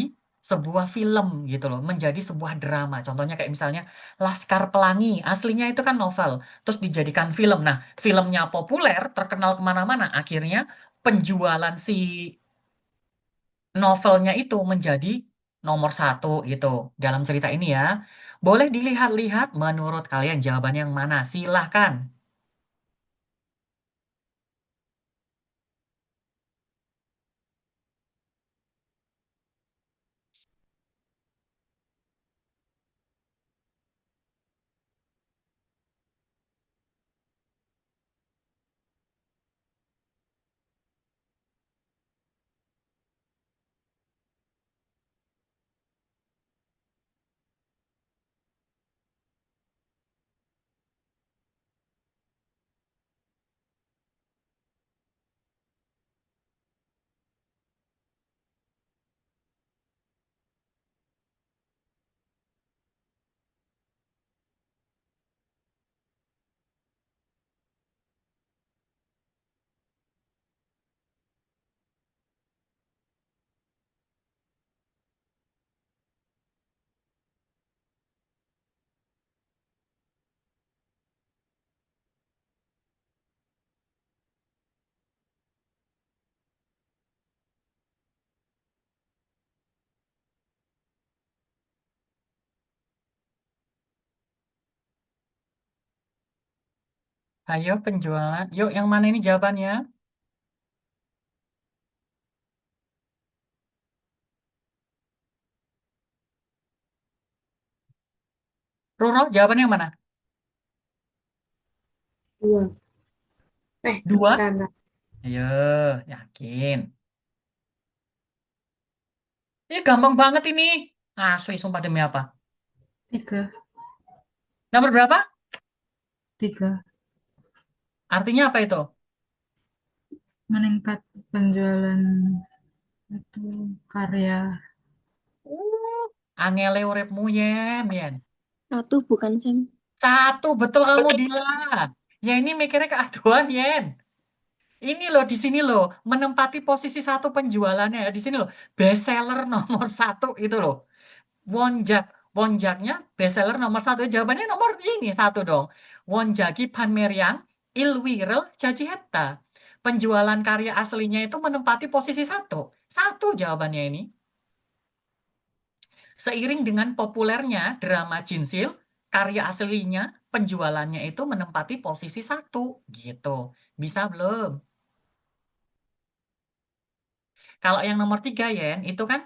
sebuah film gitu loh, menjadi sebuah drama. Contohnya kayak misalnya Laskar Pelangi, aslinya itu kan novel, terus dijadikan film. Nah, filmnya populer, terkenal kemana-mana. Akhirnya penjualan si novelnya itu menjadi nomor satu gitu dalam cerita ini ya. Boleh dilihat-lihat menurut kalian jawabannya yang mana? Silahkan. Ayo penjualan. Yuk, yang mana ini jawabannya? Roro, jawabannya yang mana? Dua. Dua? Bentar, bentar. Ayo, yakin. Ini gampang banget ini. Asli, sumpah demi apa? 3. Nomor berapa? 3. Artinya apa itu? Meningkat penjualan itu karya. Angele uripmu, Yen, Yen. Satu bukan, Sam. Satu, betul kamu, Dila. Ya ini mikirnya keaduan, Yen. Ini loh, di sini loh, menempati posisi satu penjualannya. Di sini loh, bestseller nomor satu itu loh. Wonjak. Wonjaknya bestseller nomor satu. Jawabannya nomor ini satu dong. Wonjaki Panmeriang Ilwirel Jajiheta. Penjualan karya aslinya itu menempati posisi satu. Satu jawabannya ini. Seiring dengan populernya drama Jinsil, karya aslinya penjualannya itu menempati posisi satu. Gitu. Bisa belum? Kalau yang nomor tiga, Yen, itu kan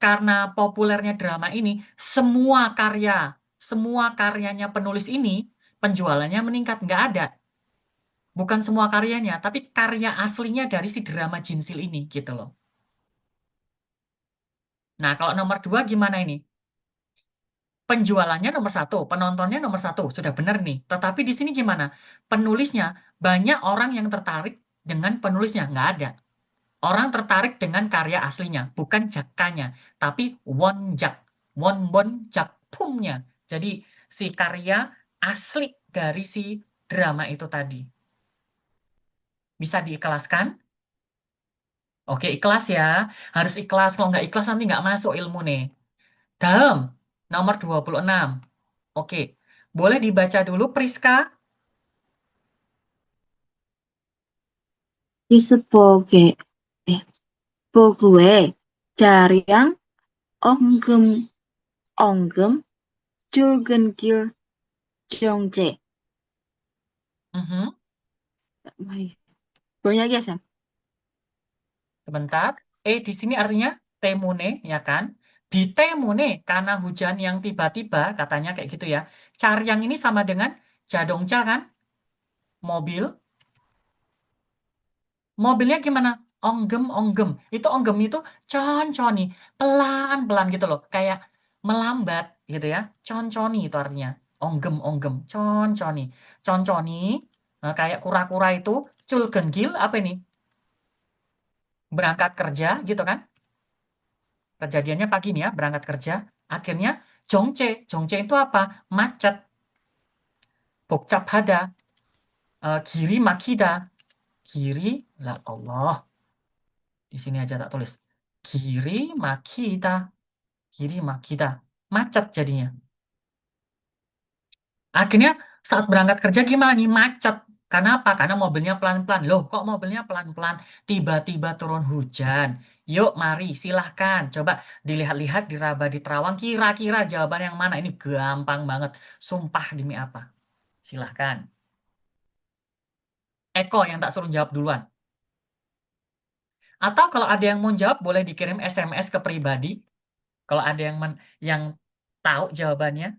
karena populernya drama ini, semua karyanya penulis ini, penjualannya meningkat. Nggak ada. Bukan semua karyanya, tapi karya aslinya dari si drama Jinsil ini, gitu loh. Nah, kalau nomor dua gimana ini? Penjualannya nomor satu, penontonnya nomor satu, sudah benar nih. Tetapi di sini gimana? Penulisnya, banyak orang yang tertarik dengan penulisnya. Nggak ada. Orang tertarik dengan karya aslinya, bukan jakanya, tapi wonjak, wonbon jakpumnya. Jadi si karya asli dari si drama itu tadi. Bisa diikhlaskan? Oke, ikhlas ya. Harus ikhlas. Kalau nggak ikhlas nanti nggak masuk ilmu nih. Dalam, nomor 26. Oke, boleh dibaca dulu Priska? Disebagai bogue Jaryang onggem onggem julgenkil jongje. Mhm. Banyak ya, Sam? Sebentar. Di sini artinya temune, ya kan? Bitemune, karena hujan yang tiba-tiba, katanya kayak gitu ya. Caryang ini sama dengan jadongca kan? Mobil. Mobilnya gimana? Onggem, onggem. Itu onggem itu conconi. Pelan-pelan gitu loh. Kayak melambat gitu ya. Conconi itu artinya. Onggem, onggem. Conconi. Conconi, kayak kura-kura itu. Culgenggil, apa ini? Berangkat kerja gitu kan? Kejadiannya pagi nih ya, berangkat kerja. Akhirnya jongce. Jongce itu apa? Macet. Bokcaphada. Kiri makida. Kiri, lah Allah. Di sini aja tak tulis. Kiri makida. Kiri makida. Macet jadinya. Akhirnya saat berangkat kerja gimana nih? Macet. Karena apa? Karena mobilnya pelan-pelan. Loh, kok mobilnya pelan-pelan? Tiba-tiba turun hujan. Yuk, mari, silahkan. Coba dilihat-lihat, diraba, diterawang. Kira-kira jawaban yang mana? Ini gampang banget. Sumpah demi apa? Silahkan. Eko yang tak suruh jawab duluan. Atau kalau ada yang mau jawab, boleh dikirim SMS ke pribadi. Kalau ada yang tahu jawabannya.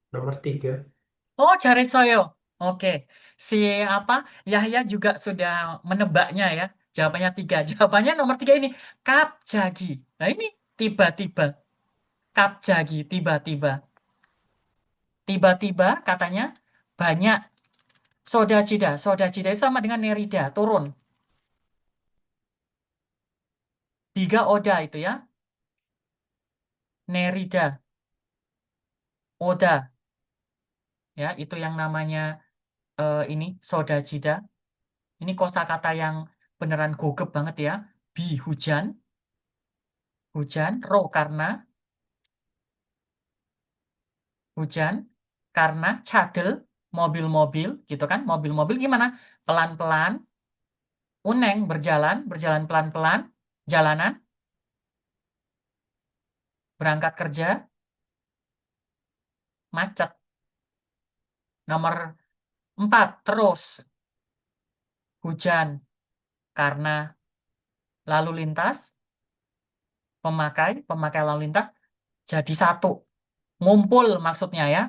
Nomor 3. Oh, cari Soyo. Oke. Si apa? Yahya juga sudah menebaknya ya. Jawabannya tiga. Jawabannya nomor tiga ini. Kapjagi. Nah ini tiba-tiba. Kapjagi. Tiba-tiba. Tiba-tiba katanya banyak. Soda Cida. Soda Cida itu sama dengan Nerida. Turun. Tiga Oda itu ya. Nerida. Oda. Ya, itu yang namanya ini Soda Cida. Ini kosakata yang beneran gugep banget ya. Bi hujan, hujan. Ro hujan, karena cadel mobil-mobil gitu kan. Mobil-mobil gimana? Pelan-pelan. Uneng berjalan pelan-pelan. Jalanan, berangkat kerja, macet. Nomor 4, terus hujan karena lalu lintas, pemakai lalu lintas jadi satu. Ngumpul maksudnya ya,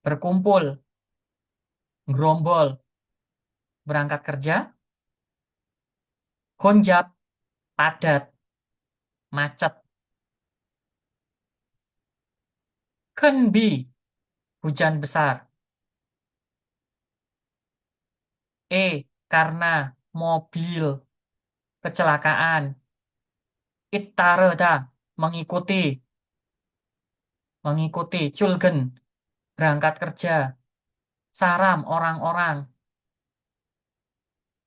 berkumpul, gerombol, berangkat kerja, honjap, padat, macet. Kenbi, hujan besar. Karena mobil kecelakaan. Ittareda, mengikuti, culgen, berangkat kerja. Saram, orang-orang.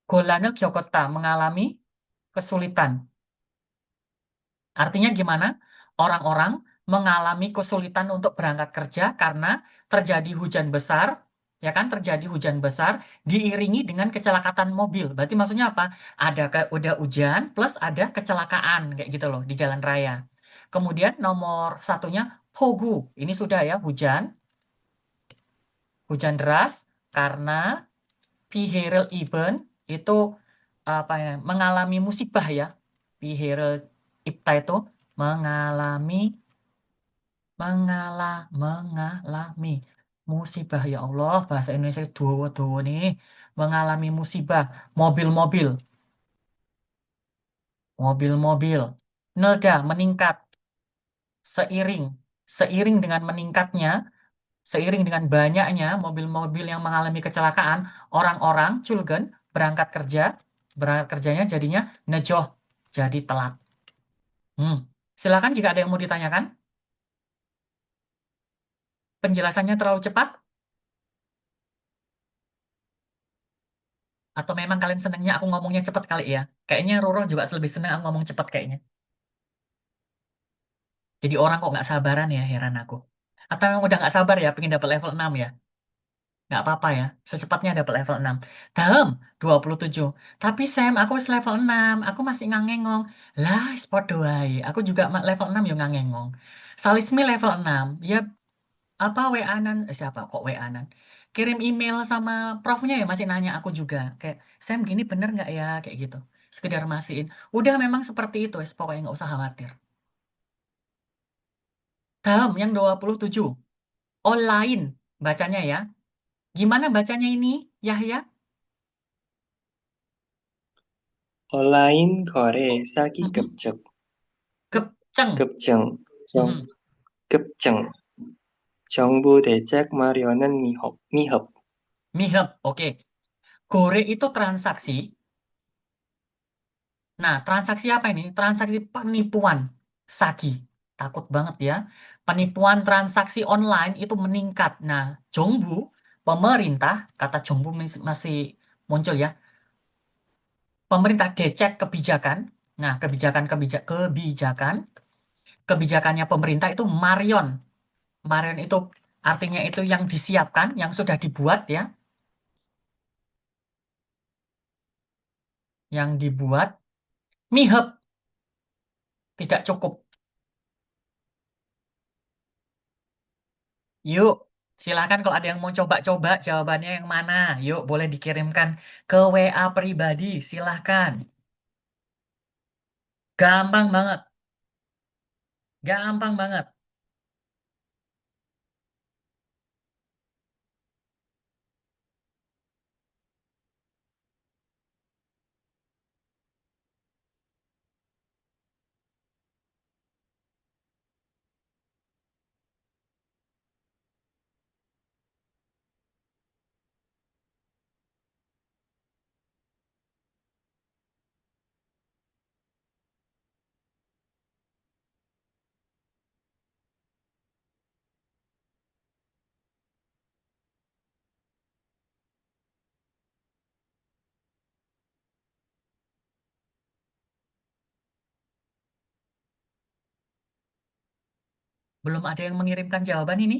Golane Gyokota, mengalami kesulitan. Artinya gimana? Orang-orang mengalami kesulitan untuk berangkat kerja karena terjadi hujan besar, ya kan? Terjadi hujan besar diiringi dengan kecelakaan mobil. Berarti maksudnya apa? Udah hujan plus ada kecelakaan kayak gitu loh di jalan raya. Kemudian nomor satunya Pogu. Ini sudah ya hujan deras karena Piheril Iben itu apa ya? Mengalami musibah ya. Piheril Ipta itu mengalami mengalami musibah ya Allah, bahasa Indonesia dowo-dowo nih. Mengalami musibah mobil-mobil mobil-mobil Nelda meningkat seiring seiring dengan meningkatnya, seiring dengan banyaknya mobil-mobil yang mengalami kecelakaan, orang-orang culgen berangkat kerjanya jadinya nejoh, jadi telat. Silakan jika ada yang mau ditanyakan. Penjelasannya terlalu cepat atau memang kalian senengnya aku ngomongnya cepat kali ya? Kayaknya Roro juga lebih seneng aku ngomong cepat kayaknya. Jadi orang kok nggak sabaran ya, heran aku. Atau memang udah nggak sabar ya, pengen dapat level 6 ya? Nggak apa-apa ya, secepatnya dapat level 6. Dahem, 27. Tapi Sam, aku wis level 6, aku masih ngangengong. Lah, sport doai. Aku juga level 6 yang ngangengong. Salismi level 6, ya apa WA-nan, siapa kok WA-nan? Kirim email sama profnya ya masih nanya aku juga. Kayak, Sam gini bener nggak ya? Kayak gitu. Sekedar masihin. Udah memang seperti itu, wes pokoknya nggak usah khawatir. Dahem, yang 27. Online, bacanya ya. Gimana bacanya ini, Yahya? 온라인 거래 사기 Mhm. 급증, Kepceng. 급증, 정, Mhm. 급증. 정부 대책 마련은 미흡. Mihep, oke. Gore itu transaksi. Nah, transaksi apa ini? Transaksi penipuan. Sagi. Takut banget ya. Penipuan transaksi online itu meningkat. Nah, Jongbu, pemerintah, kata Jongbu masih muncul ya. Pemerintah decet kebijakan. Nah, kebijakannya pemerintah itu Marion. Marion itu artinya itu yang disiapkan, yang sudah dibuat ya. Yang dibuat mihep, tidak cukup. Yuk, silakan kalau ada yang mau coba-coba jawabannya yang mana. Yuk, boleh dikirimkan ke WA pribadi, silahkan. Gampang banget, gampang banget. Belum ada yang mengirimkan jawaban ini?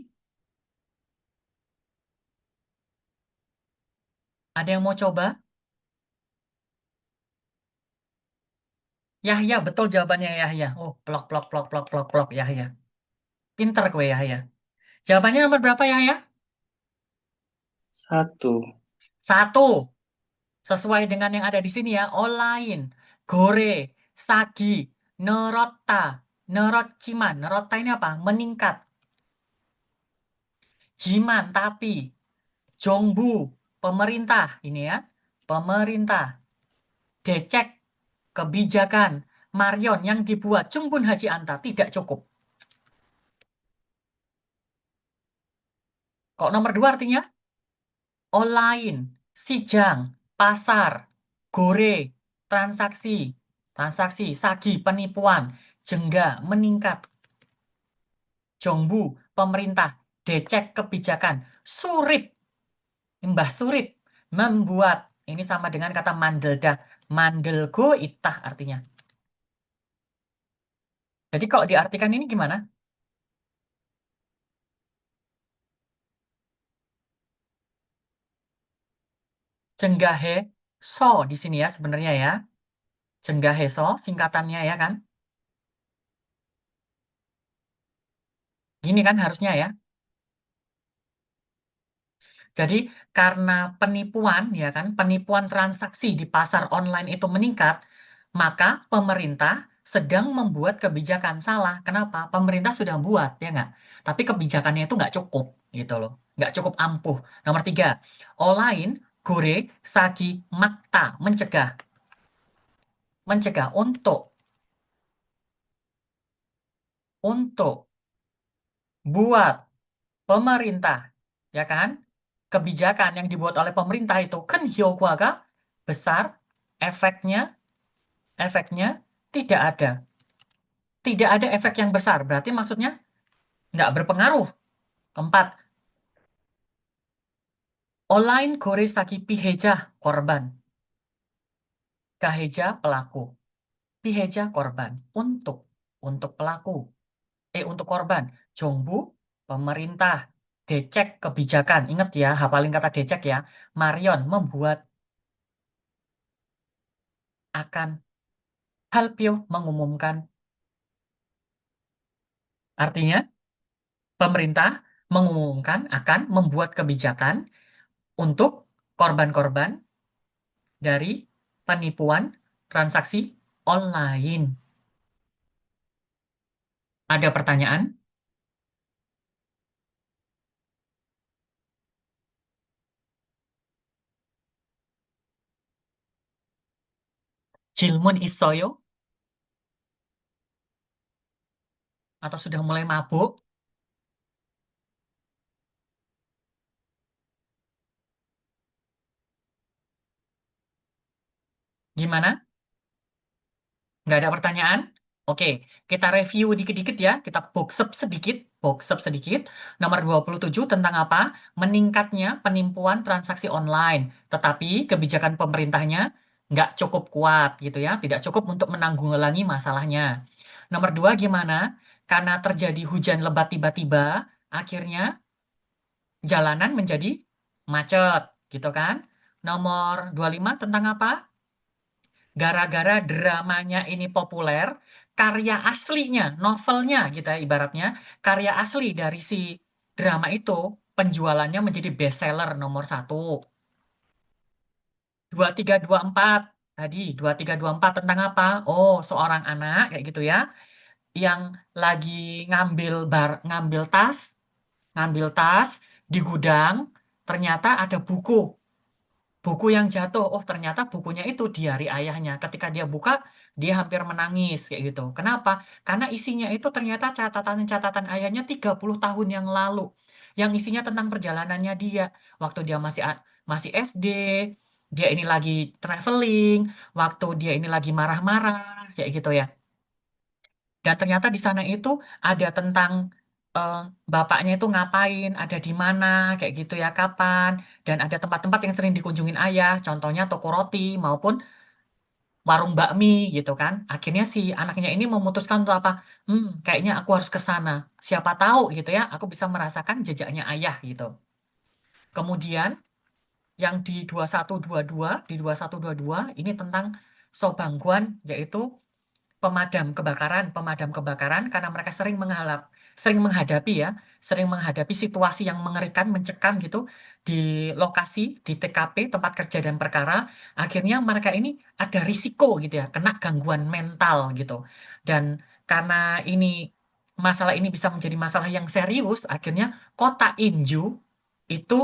Ada yang mau coba? Yahya, betul jawabannya Yahya. Oh, plok, plok, plok, plok, plok, plok, Yahya. Pinter kowe Yahya. Jawabannya nomor berapa Yahya? 1. 1. Sesuai dengan yang ada di sini ya. Olain, gore, sagi, nerota, nerociman. Nerota ini apa? Meningkat. Jiman, tapi. Jongbu, pemerintah. Ini ya. Pemerintah. Decek, kebijakan. Marion yang dibuat Cumpun Haji Anta tidak cukup. Kok nomor 2 artinya? Online, sijang, pasar, gore, transaksi, transaksi, sagi, penipuan, jengga, meningkat, jongbu, pemerintah, decek, kebijakan, surit, Mbah Surit, membuat, ini sama dengan kata mandeldah, mandelgo itah artinya. Jadi kalau diartikan ini gimana? Jenggahe, so di sini ya sebenarnya ya. Jenggahe so, singkatannya ya kan? Gini kan harusnya ya. Jadi karena penipuan ya kan, penipuan transaksi di pasar online itu meningkat, maka pemerintah sedang membuat kebijakan salah. Kenapa? Pemerintah sudah buat ya nggak, tapi kebijakannya itu nggak cukup gitu loh, nggak cukup ampuh. Nomor 3, online, gore, sagi, makta, mencegah, mencegah untuk buat pemerintah, ya kan? Kebijakan yang dibuat oleh pemerintah itu kan hyokuaga besar, efeknya efeknya tidak ada. Tidak ada efek yang besar, berarti maksudnya nggak berpengaruh. Keempat, online goresaki piheja korban. Kaheja pelaku. Piheja korban. Untuk pelaku. Untuk korban. Jongbu pemerintah. Decek kebijakan. Ingat ya, hafalin kata decek ya. Marion membuat akan Halpio mengumumkan. Artinya, pemerintah mengumumkan akan membuat kebijakan untuk korban-korban dari penipuan transaksi online. Ada pertanyaan? Jilmun isoyo? Atau sudah mulai mabuk? Gimana? Nggak ada pertanyaan? Oke, kita review dikit-dikit ya. Kita box up sedikit. Box up sedikit. Nomor 27 tentang apa? Meningkatnya penipuan transaksi online. Tetapi kebijakan pemerintahnya nggak cukup kuat gitu ya. Tidak cukup untuk menanggulangi masalahnya. Nomor 2 gimana? Karena terjadi hujan lebat tiba-tiba, akhirnya jalanan menjadi macet gitu kan. Nomor 25 tentang apa? Gara-gara dramanya ini populer, karya aslinya, novelnya gitu ya ibaratnya, karya asli dari si drama itu penjualannya menjadi bestseller nomor 1. 2324 tadi, 2324 tentang apa? Oh, seorang anak kayak gitu ya, yang lagi ngambil tas di gudang, ternyata ada buku yang jatuh. Oh, ternyata bukunya itu diari ayahnya. Ketika dia buka, dia hampir menangis kayak gitu. Kenapa? Karena isinya itu ternyata catatan-catatan ayahnya 30 tahun yang lalu. Yang isinya tentang perjalanannya dia waktu dia masih SD, dia ini lagi traveling, waktu dia ini lagi marah-marah kayak gitu ya. Dan ternyata di sana itu ada tentang eh, bapaknya itu ngapain, ada di mana, kayak gitu ya, kapan, dan ada tempat-tempat yang sering dikunjungin ayah, contohnya toko roti maupun warung bakmi gitu kan. Akhirnya si anaknya ini memutuskan untuk apa? Kayaknya aku harus ke sana. Siapa tahu gitu ya, aku bisa merasakan jejaknya ayah gitu. Kemudian yang di 2122, di 2122 ini tentang Sobangguan, yaitu pemadam kebakaran karena mereka sering menghadapi ya, sering menghadapi situasi yang mengerikan, mencekam gitu di lokasi, di TKP tempat kerja dan perkara. Akhirnya mereka ini ada risiko gitu ya, kena gangguan mental gitu. Dan karena masalah ini bisa menjadi masalah yang serius, akhirnya kota Inju itu,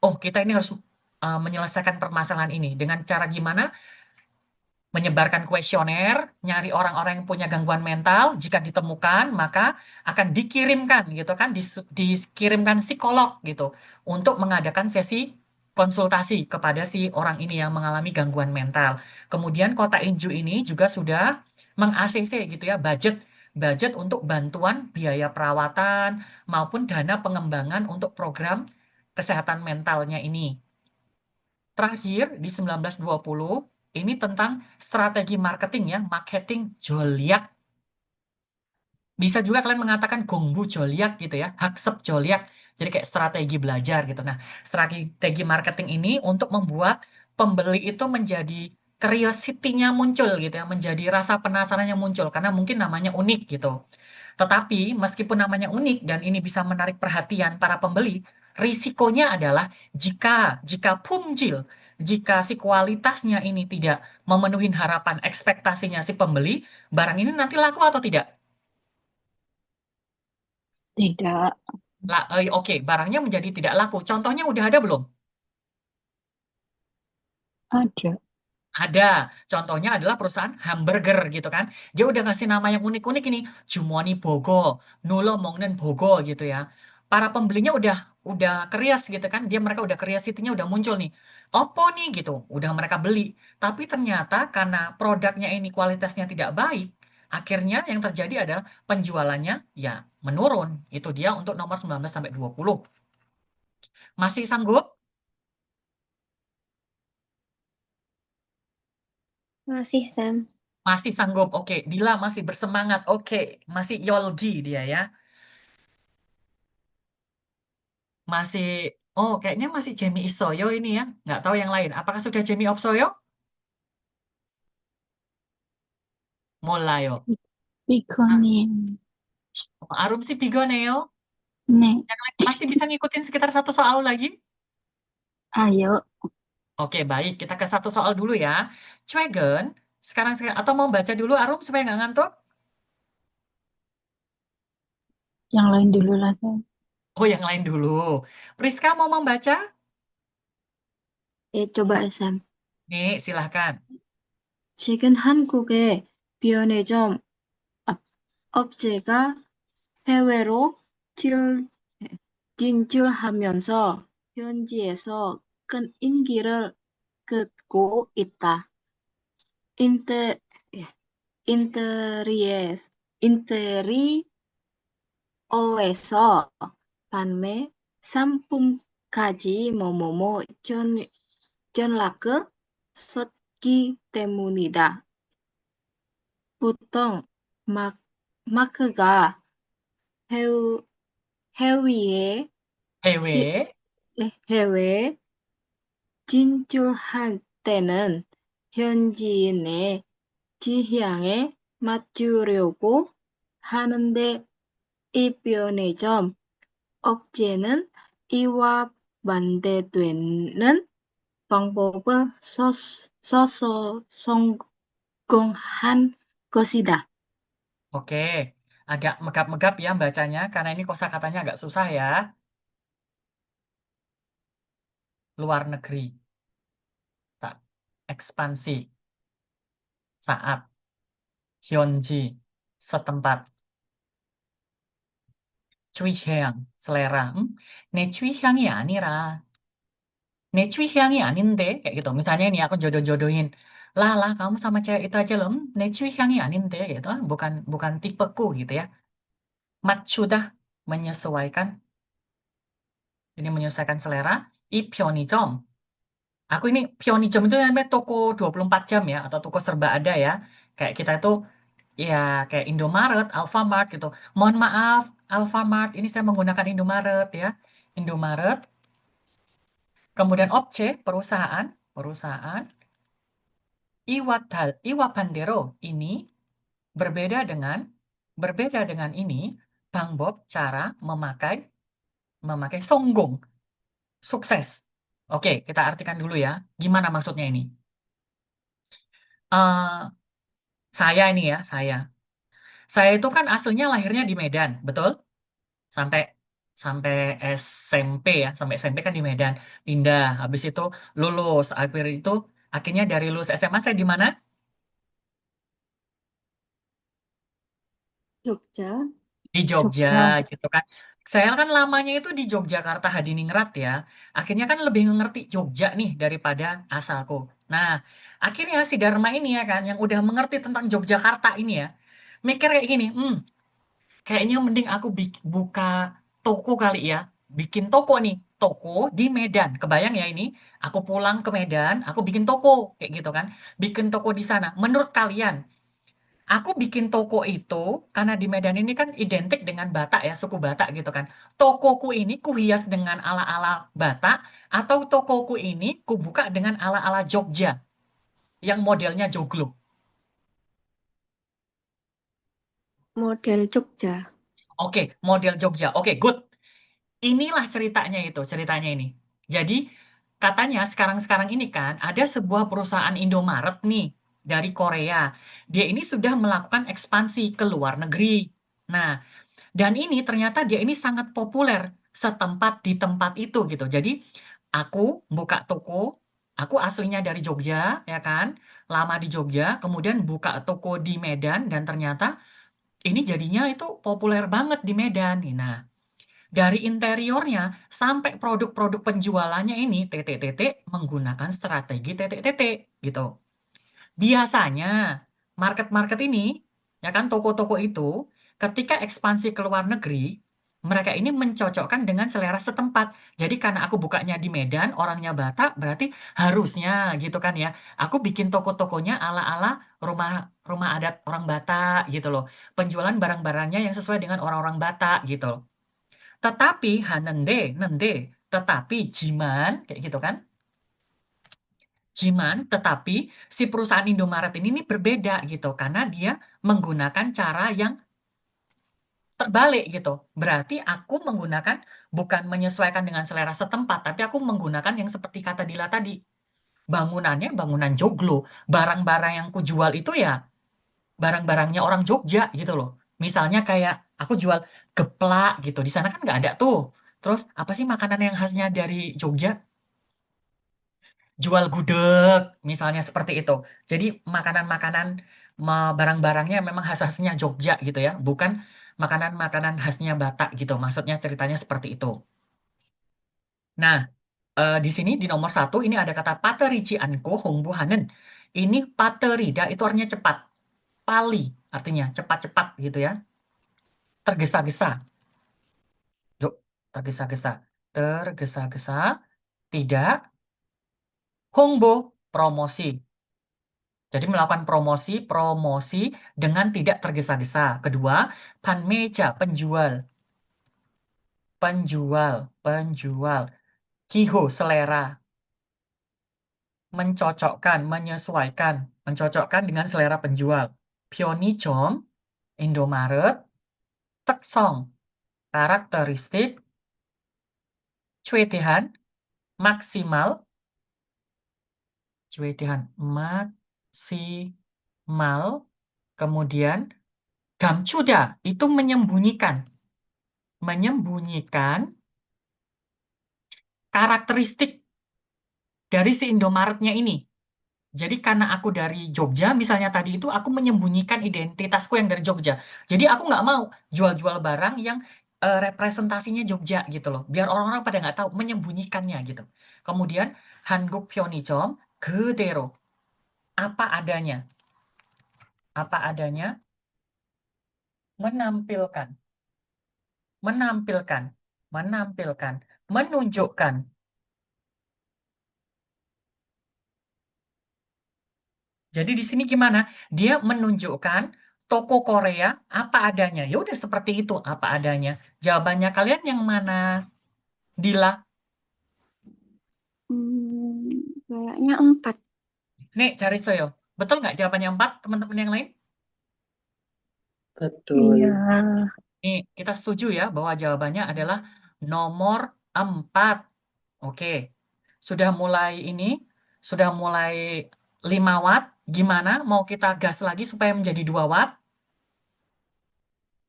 oh kita ini harus menyelesaikan permasalahan ini dengan cara gimana? Menyebarkan kuesioner, nyari orang-orang yang punya gangguan mental, jika ditemukan maka akan dikirimkan gitu kan, dikirimkan psikolog gitu untuk mengadakan sesi konsultasi kepada si orang ini yang mengalami gangguan mental. Kemudian Kota Inju ini juga sudah meng-ACC gitu ya, budget untuk bantuan biaya perawatan maupun dana pengembangan untuk program kesehatan mentalnya ini. Terakhir di 1920 ini tentang strategi marketing ya, marketing Joliak. Bisa juga kalian mengatakan Gongbu Joliak gitu ya, Haksep Joliak. Jadi kayak strategi belajar gitu. Nah, strategi marketing ini untuk membuat pembeli itu menjadi curiosity-nya muncul gitu ya, menjadi rasa penasarannya muncul karena mungkin namanya unik gitu. Tetapi meskipun namanya unik dan ini bisa menarik perhatian para pembeli, risikonya adalah jika pumjil, jika si kualitasnya ini tidak memenuhi harapan ekspektasinya si pembeli, barang ini nanti laku atau tidak? Tidak Oke, barangnya menjadi tidak laku. Contohnya udah ada belum? ada. Ada. Contohnya adalah perusahaan hamburger gitu kan. Dia udah ngasih nama yang unik-unik ini. Jumoni Bogo, Nulo Mongnen Bogo gitu ya. Para pembelinya udah curious gitu kan. Mereka udah curiosity-nya udah muncul nih. Oppo nih gitu. Udah mereka beli. Tapi ternyata karena produknya ini kualitasnya tidak baik, akhirnya yang terjadi adalah penjualannya ya menurun. Itu dia untuk nomor 19 sampai 20. Masih sanggup? Masih, Sam. Masih sanggup. Oke, Dila masih bersemangat. Oke, masih Yolgi dia ya. Masih, oh kayaknya masih Jamie Isoyo ini ya. Nggak tahu yang lain. Apakah sudah Jamie Opsoyo? Mulai yo. Ah, Pikonin. Arum sih Bigoneo. Nek, Yang lain masih bisa ngikutin sekitar satu soal lagi? ayo. Oke, baik. Kita ke satu soal dulu ya. Cwegen, sekarang atau mau baca dulu Arum supaya nggak ngantuk? Yang lain dulu lah, Sam. Oh, yang lain dulu. Priska mau membaca? coba SM. Nih, silahkan. 최근 한국의 변해점 업체가 해외로 진출하면서 현지에서 큰 인기를 끌고 있다. 인테, 예, 인테리에스, 인테리어에서 판매 상품까지 뭐뭐뭐 전락을 쏟기 때문이다. 보통 마크가 해외, 해외에, 시, Hewe. 해외에 진출할 때는 현지인의 취향에 맞추려고 하는데 이 편의점 업체는 이와 반대되는 방법을 써서 성공한 것이다. Oke, agak megap-megap ya bacanya karena ini kosakatanya agak susah ya. Luar negeri, tak ekspansi saat hyonji setempat 취향 selera. 내 취향이 아니라 내 취향이 아닌데 kayak gitu. Misalnya ini aku jodoh-jodohin. Lah lah kamu sama cewek itu aja loh. 내 취향이 아닌데 gitu. Bukan bukan tipeku gitu ya. 맞추다 menyesuaikan. Ini menyesuaikan selera. 이 편의점 Aku ini Pionijom itu namanya toko 24 jam ya, atau toko serba ada ya. Kayak kita itu ya kayak Indomaret, Alfamart gitu. Mohon maaf, Alfamart, ini saya menggunakan Indomaret ya. Indomaret, kemudian objek, perusahaan, perusahaan. Iwapandero ini berbeda dengan ini, Bang Bob, cara memakai songgong, sukses. Oke, kita artikan dulu ya. Gimana maksudnya ini? Eh, saya ini ya, saya. Saya itu kan aslinya lahirnya di Medan, betul? Sampai sampai SMP ya, sampai SMP kan di Medan. Pindah, habis itu lulus. Akhirnya dari lulus SMA saya di mana? Jogja. Di Jogja Jogja. gitu kan. Saya kan lamanya itu di Yogyakarta Hadiningrat ya. Akhirnya kan lebih ngerti Jogja nih daripada asalku. Nah, akhirnya si Dharma ini ya kan, yang udah mengerti tentang Yogyakarta ini ya, mikir kayak gini, kayaknya mending aku buka toko kali ya. Bikin toko nih, toko di Medan. Kebayang ya ini, aku pulang ke Medan, aku bikin toko kayak gitu kan. Bikin toko di sana. Menurut kalian, aku bikin toko itu karena di Medan ini kan identik dengan Batak ya, suku Batak gitu kan. Tokoku ini kuhias dengan ala-ala Batak atau tokoku ini kubuka dengan ala-ala Jogja yang modelnya joglo. Model Jogja. Oke, model Jogja. Oke, good. Inilah ceritanya ini. Jadi katanya sekarang-sekarang ini kan ada sebuah perusahaan Indomaret nih dari Korea. Dia ini sudah melakukan ekspansi ke luar negeri. Nah, dan ini ternyata dia ini sangat populer setempat di tempat itu gitu. Jadi aku buka toko, aku aslinya dari Jogja ya kan, lama di Jogja, kemudian buka toko di Medan dan ternyata ini jadinya itu populer banget di Medan. Nah, dari interiornya sampai produk-produk penjualannya ini TTTT menggunakan strategi TTTT gitu. Biasanya market-market ini, ya kan toko-toko itu, ketika ekspansi ke luar negeri, mereka ini mencocokkan dengan selera setempat. Jadi karena aku bukanya di Medan, orangnya Batak, berarti harusnya gitu kan ya. Aku bikin toko-tokonya ala-ala rumah rumah adat orang Batak gitu loh. Penjualan barang-barangnya yang sesuai dengan orang-orang Batak gitu. Tetapi hanende, nende, tetapi jiman kayak gitu kan. Jiman, tetapi si perusahaan Indomaret ini nih berbeda gitu karena dia menggunakan cara yang terbalik gitu. Berarti aku menggunakan bukan menyesuaikan dengan selera setempat, tapi aku menggunakan yang seperti kata Dila tadi. Bangunannya bangunan joglo, barang-barang yang kujual itu ya barang-barangnya orang Jogja gitu loh. Misalnya kayak aku jual geplak gitu, di sana kan nggak ada tuh. Terus apa sih makanan yang khasnya dari Jogja? Jual gudeg, misalnya seperti itu. Jadi makanan-makanan, barang-barangnya memang khas-khasnya Jogja gitu ya, bukan makanan-makanan khasnya Batak gitu. Maksudnya ceritanya seperti itu. Nah, di sini di nomor satu ini ada kata paterici anko hongbuhanen. Ini paterida itu artinya cepat. Pali artinya cepat-cepat gitu ya. Tergesa-gesa. Yuk, tergesa-gesa. Tergesa-gesa. Tidak. Hongbo, promosi. Jadi melakukan promosi dengan tidak tergesa-gesa. Kedua, panmeja, penjual. Penjual. Kiho, selera. Mencocokkan, menyesuaikan. Mencocokkan dengan selera penjual. Pyeonijom, Indomaret. Teksong, karakteristik. Cuetehan, maksimal. Cuetehan, maksimal. Kemudian, gamcuda, itu menyembunyikan. Menyembunyikan karakteristik dari si Indomaretnya ini. Jadi karena aku dari Jogja, misalnya tadi itu aku menyembunyikan identitasku yang dari Jogja. Jadi aku nggak mau jual-jual barang yang representasinya Jogja gitu loh. Biar orang-orang pada nggak tahu, menyembunyikannya gitu. Kemudian Hanguk Pyeonijom, Gedero. Apa adanya. Apa adanya? Menampilkan. Menampilkan. Menunjukkan. Jadi di sini gimana? Dia menunjukkan toko Korea apa adanya. Ya udah seperti itu, apa adanya. Jawabannya kalian yang mana? Dila. Kayaknya 4. Nih, cari Soyo. Betul nggak jawabannya 4, teman-teman yang lain? betul. Iya. Nih, kita setuju ya bahwa jawabannya adalah nomor 4. Oke. Sudah mulai ini, sudah mulai 5 watt. Gimana? Mau kita gas lagi supaya menjadi 2 watt?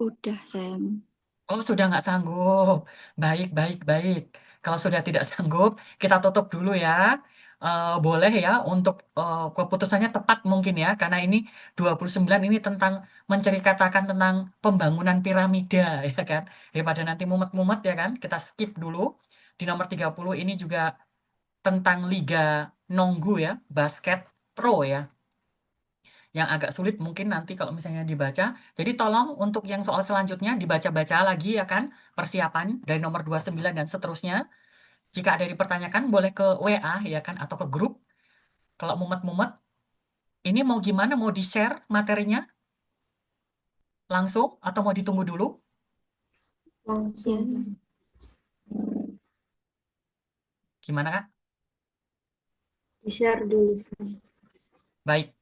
Udah, Sam. Oh, sudah nggak sanggup. Baik, baik, baik. Kalau sudah tidak sanggup, kita tutup dulu ya. Boleh ya untuk keputusannya tepat mungkin ya, karena ini 29 ini tentang menceritakan tentang pembangunan piramida ya kan. Daripada nanti mumet-mumet ya kan, kita skip dulu. Di nomor 30 ini juga tentang Liga Nonggu ya, basket pro ya. Yang agak sulit mungkin nanti kalau misalnya dibaca. Jadi tolong untuk yang soal selanjutnya dibaca-baca lagi ya kan, persiapan dari nomor 29 dan seterusnya. Jika ada yang dipertanyakan boleh ke WA ya kan atau ke grup. Kalau mumet-mumet, ini mau gimana? Mau di-share materinya langsung atau mau ditunggu dulu? Langsung. Gimana Kak? Di-share dulu. Baik.